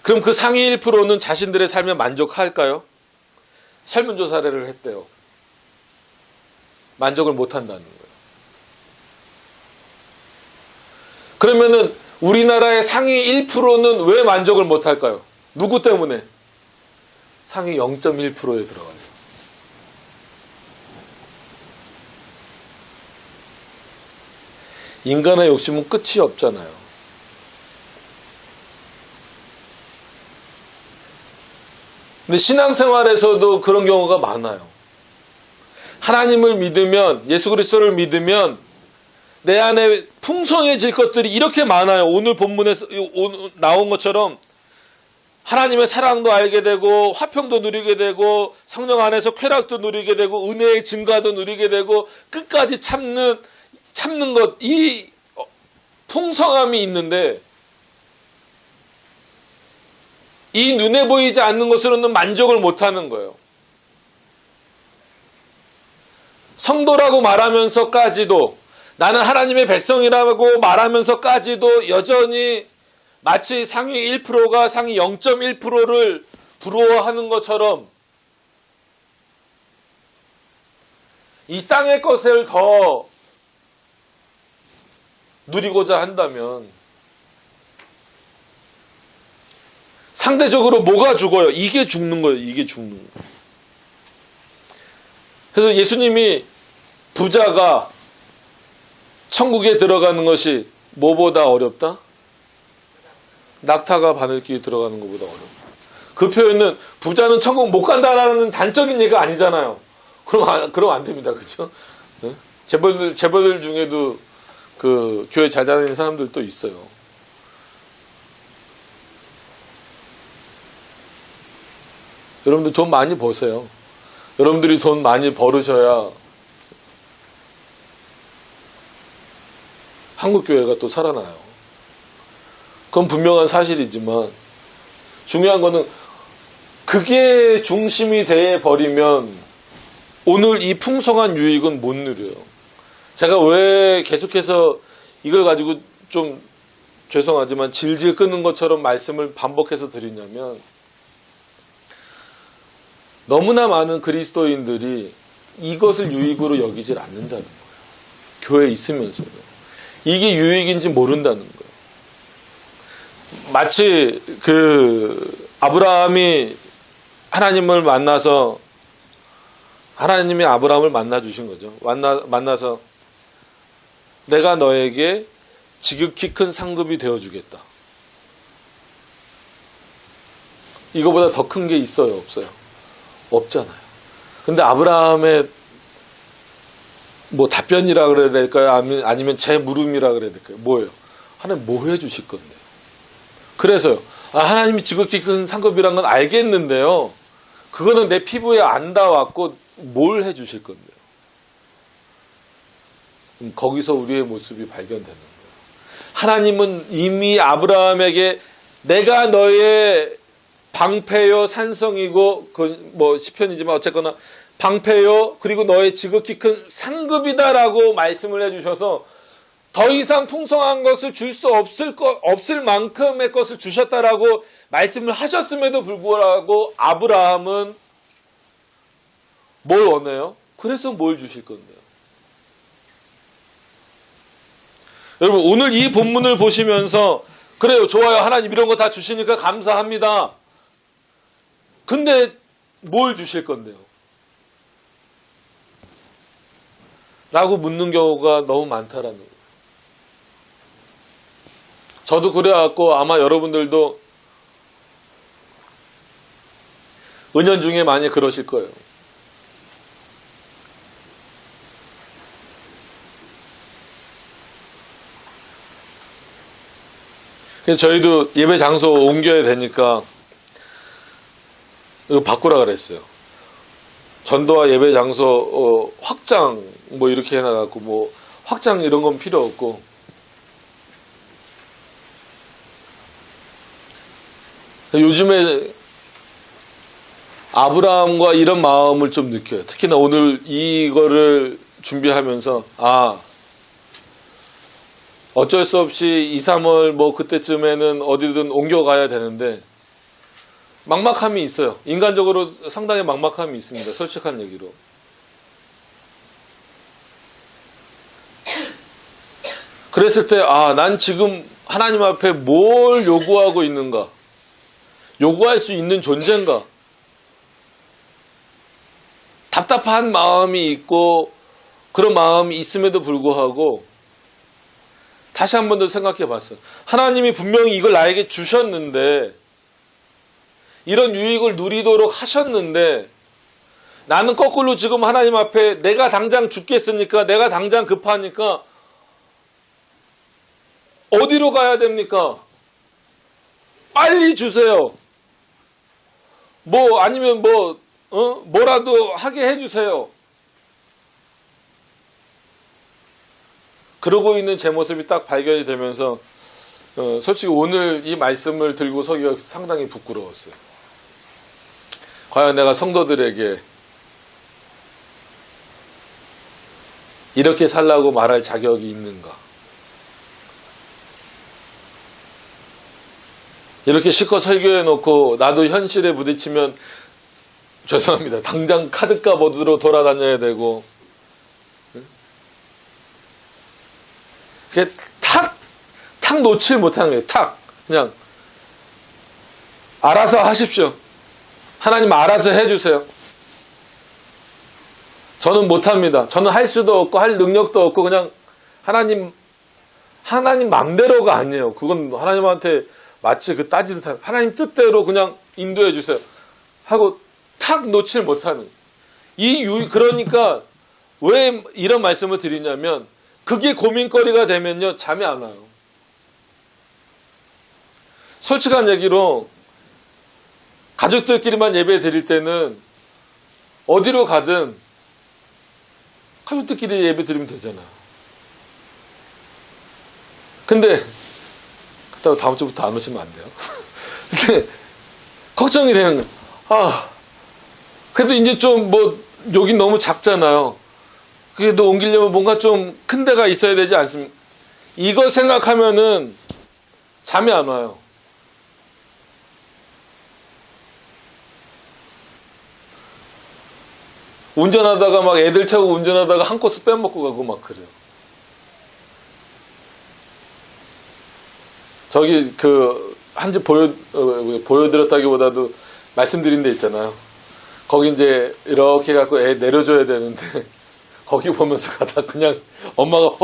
그럼 그 상위 1%는 자신들의 삶에 만족할까요? 설문조사를 했대요. 만족을 못한다는 거예요. 그러면은 우리나라의 상위 1%는 왜 만족을 못할까요? 누구 때문에? 상위 0.1%에 들어가요. 인간의 욕심은 끝이 없잖아요. 근데 신앙생활에서도 그런 경우가 많아요. 하나님을 믿으면, 예수 그리스도를 믿으면 내 안에 풍성해질 것들이 이렇게 많아요. 오늘 본문에서 나온 것처럼 하나님의 사랑도 알게 되고 화평도 누리게 되고 성령 안에서 쾌락도 누리게 되고 은혜의 증가도 누리게 되고 끝까지 참는 것, 이 풍성함이 있는데 이 눈에 보이지 않는 것으로는 만족을 못하는 거예요. 성도라고 말하면서까지도 나는 하나님의 백성이라고 말하면서까지도 여전히 마치 상위 1%가 상위 0.1%를 부러워하는 것처럼 이 땅의 것을 더 누리고자 한다면 상대적으로 뭐가 죽어요? 이게 죽는 거예요. 이게 죽는 거예요. 그래서 예수님이 부자가 천국에 들어가는 것이 뭐보다 어렵다? 낙타가 바늘길에 들어가는 것보다 어렵다. 그 표현은 부자는 천국 못 간다라는 단적인 얘기가 아니잖아요. 그럼 안 됩니다. 그렇죠? 네? 재벌들 중에도 그 교회 잘 다니는 사람들도 있어요. 여러분들 돈 많이 버세요. 여러분들이 돈 많이 벌으셔야 한국교회가 또 살아나요. 그건 분명한 사실이지만 중요한 거는 그게 중심이 돼버리면 오늘 이 풍성한 유익은 못 누려요. 제가 왜 계속해서 이걸 가지고 좀 죄송하지만 질질 끄는 것처럼 말씀을 반복해서 드리냐면 너무나 많은 그리스도인들이 이것을 유익으로 여기질 않는다는 거예요. 교회에 있으면서도. 이게 유익인지 모른다는 거예요. 마치 아브라함이 하나님을 만나서 하나님이 아브라함을 만나 주신 거죠. 만나서 내가 너에게 지극히 큰 상급이 되어 주겠다. 이거보다 더 큰 게 있어요, 없어요? 없잖아요. 근데 아브라함의 뭐 답변이라 그래야 될까요? 아니면 제 물음이라 그래야 될까요? 뭐예요? 하나님 뭐 해주실 건데요? 그래서요. 하나님이 지극히 큰 상급이란 건 알겠는데요. 그거는 내 피부에 안 닿았고 뭘 해주실 건데요? 거기서 우리의 모습이 발견되는 거예요. 하나님은 이미 아브라함에게 내가 너의 방패요 산성이고 뭐 시편이지만 어쨌거나 방패요 그리고 너의 지극히 큰 상급이다라고 말씀을 해주셔서 더 이상 풍성한 것을 줄 수 없을 만큼의 것을 주셨다라고 말씀을 하셨음에도 불구하고 아브라함은 뭘 원해요? 그래서 뭘 주실 건데요? 여러분 오늘 이 본문을 보시면서 그래요, 좋아요, 하나님 이런 거 다 주시니까 감사합니다. 근데 뭘 주실 건데요? 라고 묻는 경우가 너무 많다라는 거예요. 저도 그래갖고 아마 여러분들도 은연중에 많이 그러실 거예요. 그래서 저희도 예배 장소 옮겨야 되니까 이거 바꾸라 그랬어요. 전도와 예배 장소 확장 뭐 이렇게 해놔갖고 뭐 확장 이런 건 필요 없고 요즘에 아브라함과 이런 마음을 좀 느껴요. 특히나 오늘 이거를 준비하면서 어쩔 수 없이 2, 3월 뭐 그때쯤에는 어디든 옮겨가야 되는데 막막함이 있어요. 인간적으로 상당히 막막함이 있습니다. 솔직한 얘기로. 그랬을 때 난 지금 하나님 앞에 뭘 요구하고 있는가? 요구할 수 있는 존재인가? 답답한 마음이 있고 그런 마음이 있음에도 불구하고 다시 한 번 더 생각해 봤어요. 하나님이 분명히 이걸 나에게 주셨는데 이런 유익을 누리도록 하셨는데 나는 거꾸로 지금 하나님 앞에 내가 당장 죽겠으니까 내가 당장 급하니까 어디로 가야 됩니까? 빨리 주세요. 뭐 아니면 뭐라도 하게 해주세요. 그러고 있는 제 모습이 딱 발견이 되면서 솔직히 오늘 이 말씀을 들고 서기가 상당히 부끄러웠어요. 과연 내가 성도들에게 이렇게 살라고 말할 자격이 있는가? 이렇게 실컷 설교해놓고 나도 현실에 부딪히면 죄송합니다. 당장 카드값 얻으러 돌아다녀야 되고 그게 탁 놓칠 못하는 거예요. 탁 그냥 알아서 하십시오. 하나님 알아서 해주세요. 저는 못합니다. 저는 할 수도 없고 할 능력도 없고 그냥 하나님 맘대로가 아니에요. 그건 하나님한테 마치 따지듯 하나님 뜻대로 그냥 인도해 주세요 하고 탁 놓칠 못하는 그러니까 왜 이런 말씀을 드리냐면 그게 고민거리가 되면요 잠이 안 와요. 솔직한 얘기로 가족들끼리만 예배 드릴 때는 어디로 가든 가족들끼리 예배 드리면 되잖아요. 근데 그렇다고 다음 주부터 안 오시면 안 돼요. 근데 걱정이 되는 거예요. 그래도 이제 좀 여긴 너무 작잖아요. 그래도 옮기려면 뭔가 좀 큰 데가 있어야 되지 않습니까? 이거 생각하면은 잠이 안 와요. 운전하다가 막 애들 태우고 운전하다가 한 코스 빼먹고 가고 막 그래요. 저기 한 집 보여드렸다기보다도 말씀드린 데 있잖아요. 거기 이제 이렇게 갖고 애 내려줘야 되는데 거기 보면서 가다 그냥 엄마가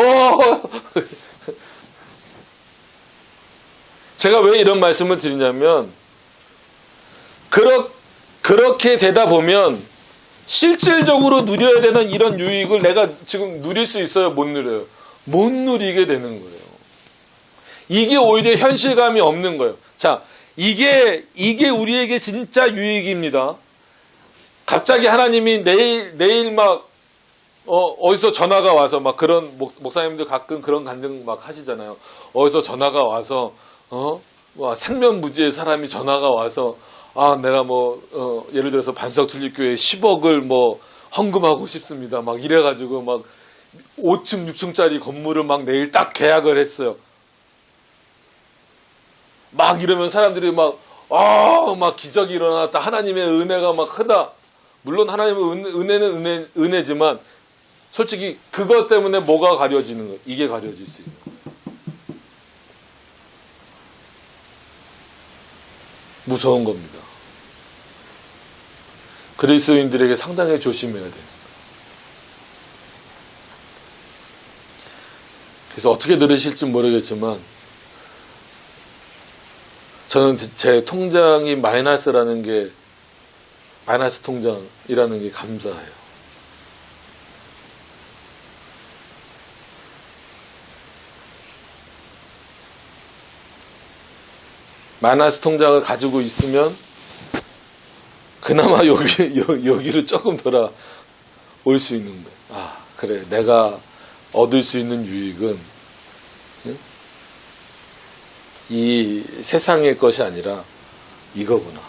제가 왜 이런 말씀을 드리냐면 그렇게 되다 보면 실질적으로 누려야 되는 이런 유익을 내가 지금 누릴 수 있어요? 못 누려요? 못 누리게 되는 거예요. 이게 오히려 현실감이 없는 거예요. 자, 이게 우리에게 진짜 유익입니다. 갑자기 하나님이 내일 막 어디서 전화가 와서 막 그런 목사님들 가끔 그런 간증 막 하시잖아요. 어디서 전화가 와서 생면무지의 사람이 전화가 와서 내가 예를 들어서 반석천리교회 10억을 헌금하고 싶습니다. 막 이래가지고 막 5층 6층짜리 건물을 막 내일 딱 계약을 했어요. 막 이러면 사람들이 막 기적이 일어났다. 하나님의 은혜가 막 크다. 물론 하나님의 은혜는 은혜지만 솔직히 그것 때문에 뭐가 가려지는 거예요? 이게 가려질 수 있는 거예요. 무서운 겁니다. 그리스도인들에게 상당히 조심해야 돼요. 그래서 어떻게 들으실지 모르겠지만 저는 제 통장이 마이너스 통장이라는 게 감사해요. 마이너스 통장을 가지고 있으면 그나마 여기로 조금 돌아올 수 있는 거예요. 그래, 내가 얻을 수 있는 유익은 이 세상의 것이 아니라 이거구나.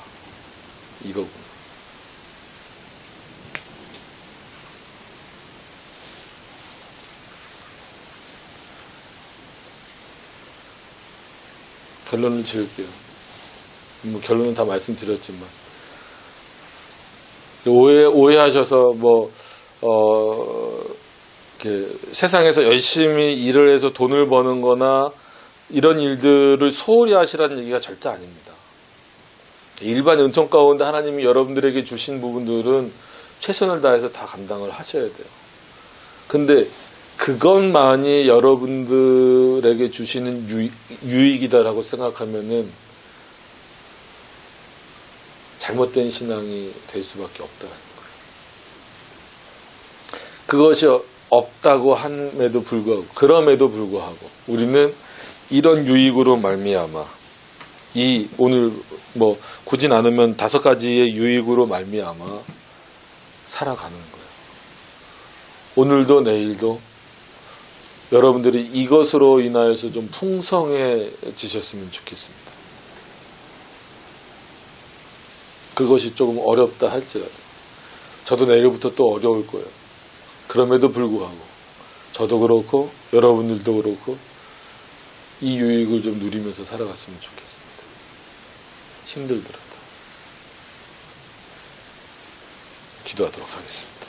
결론을 지을게요. 결론은 다 말씀드렸지만 오해하셔서 이렇게 세상에서 열심히 일을 해서 돈을 버는 거나 이런 일들을 소홀히 하시라는 얘기가 절대 아닙니다. 일반 은총 가운데 하나님이 여러분들에게 주신 부분들은 최선을 다해서 다 감당을 하셔야 돼요. 근데 그것만이 여러분들에게 주시는 유익이다라고 생각하면은 잘못된 신앙이 될 수밖에 없다는 거예요. 그것이 없다고 그럼에도 불구하고 우리는 이런 유익으로 말미암아 오늘 굳이 나누면 5가지의 유익으로 말미암아 살아가는 거예요. 오늘도 내일도 여러분들이 이것으로 인하여서 좀 풍성해지셨으면 좋겠습니다. 그것이 조금 어렵다 할지라도 저도 내일부터 또 어려울 거예요. 그럼에도 불구하고 저도 그렇고 여러분들도 그렇고 이 유익을 좀 누리면서 살아갔으면 좋겠습니다. 힘들더라도 기도하도록 하겠습니다.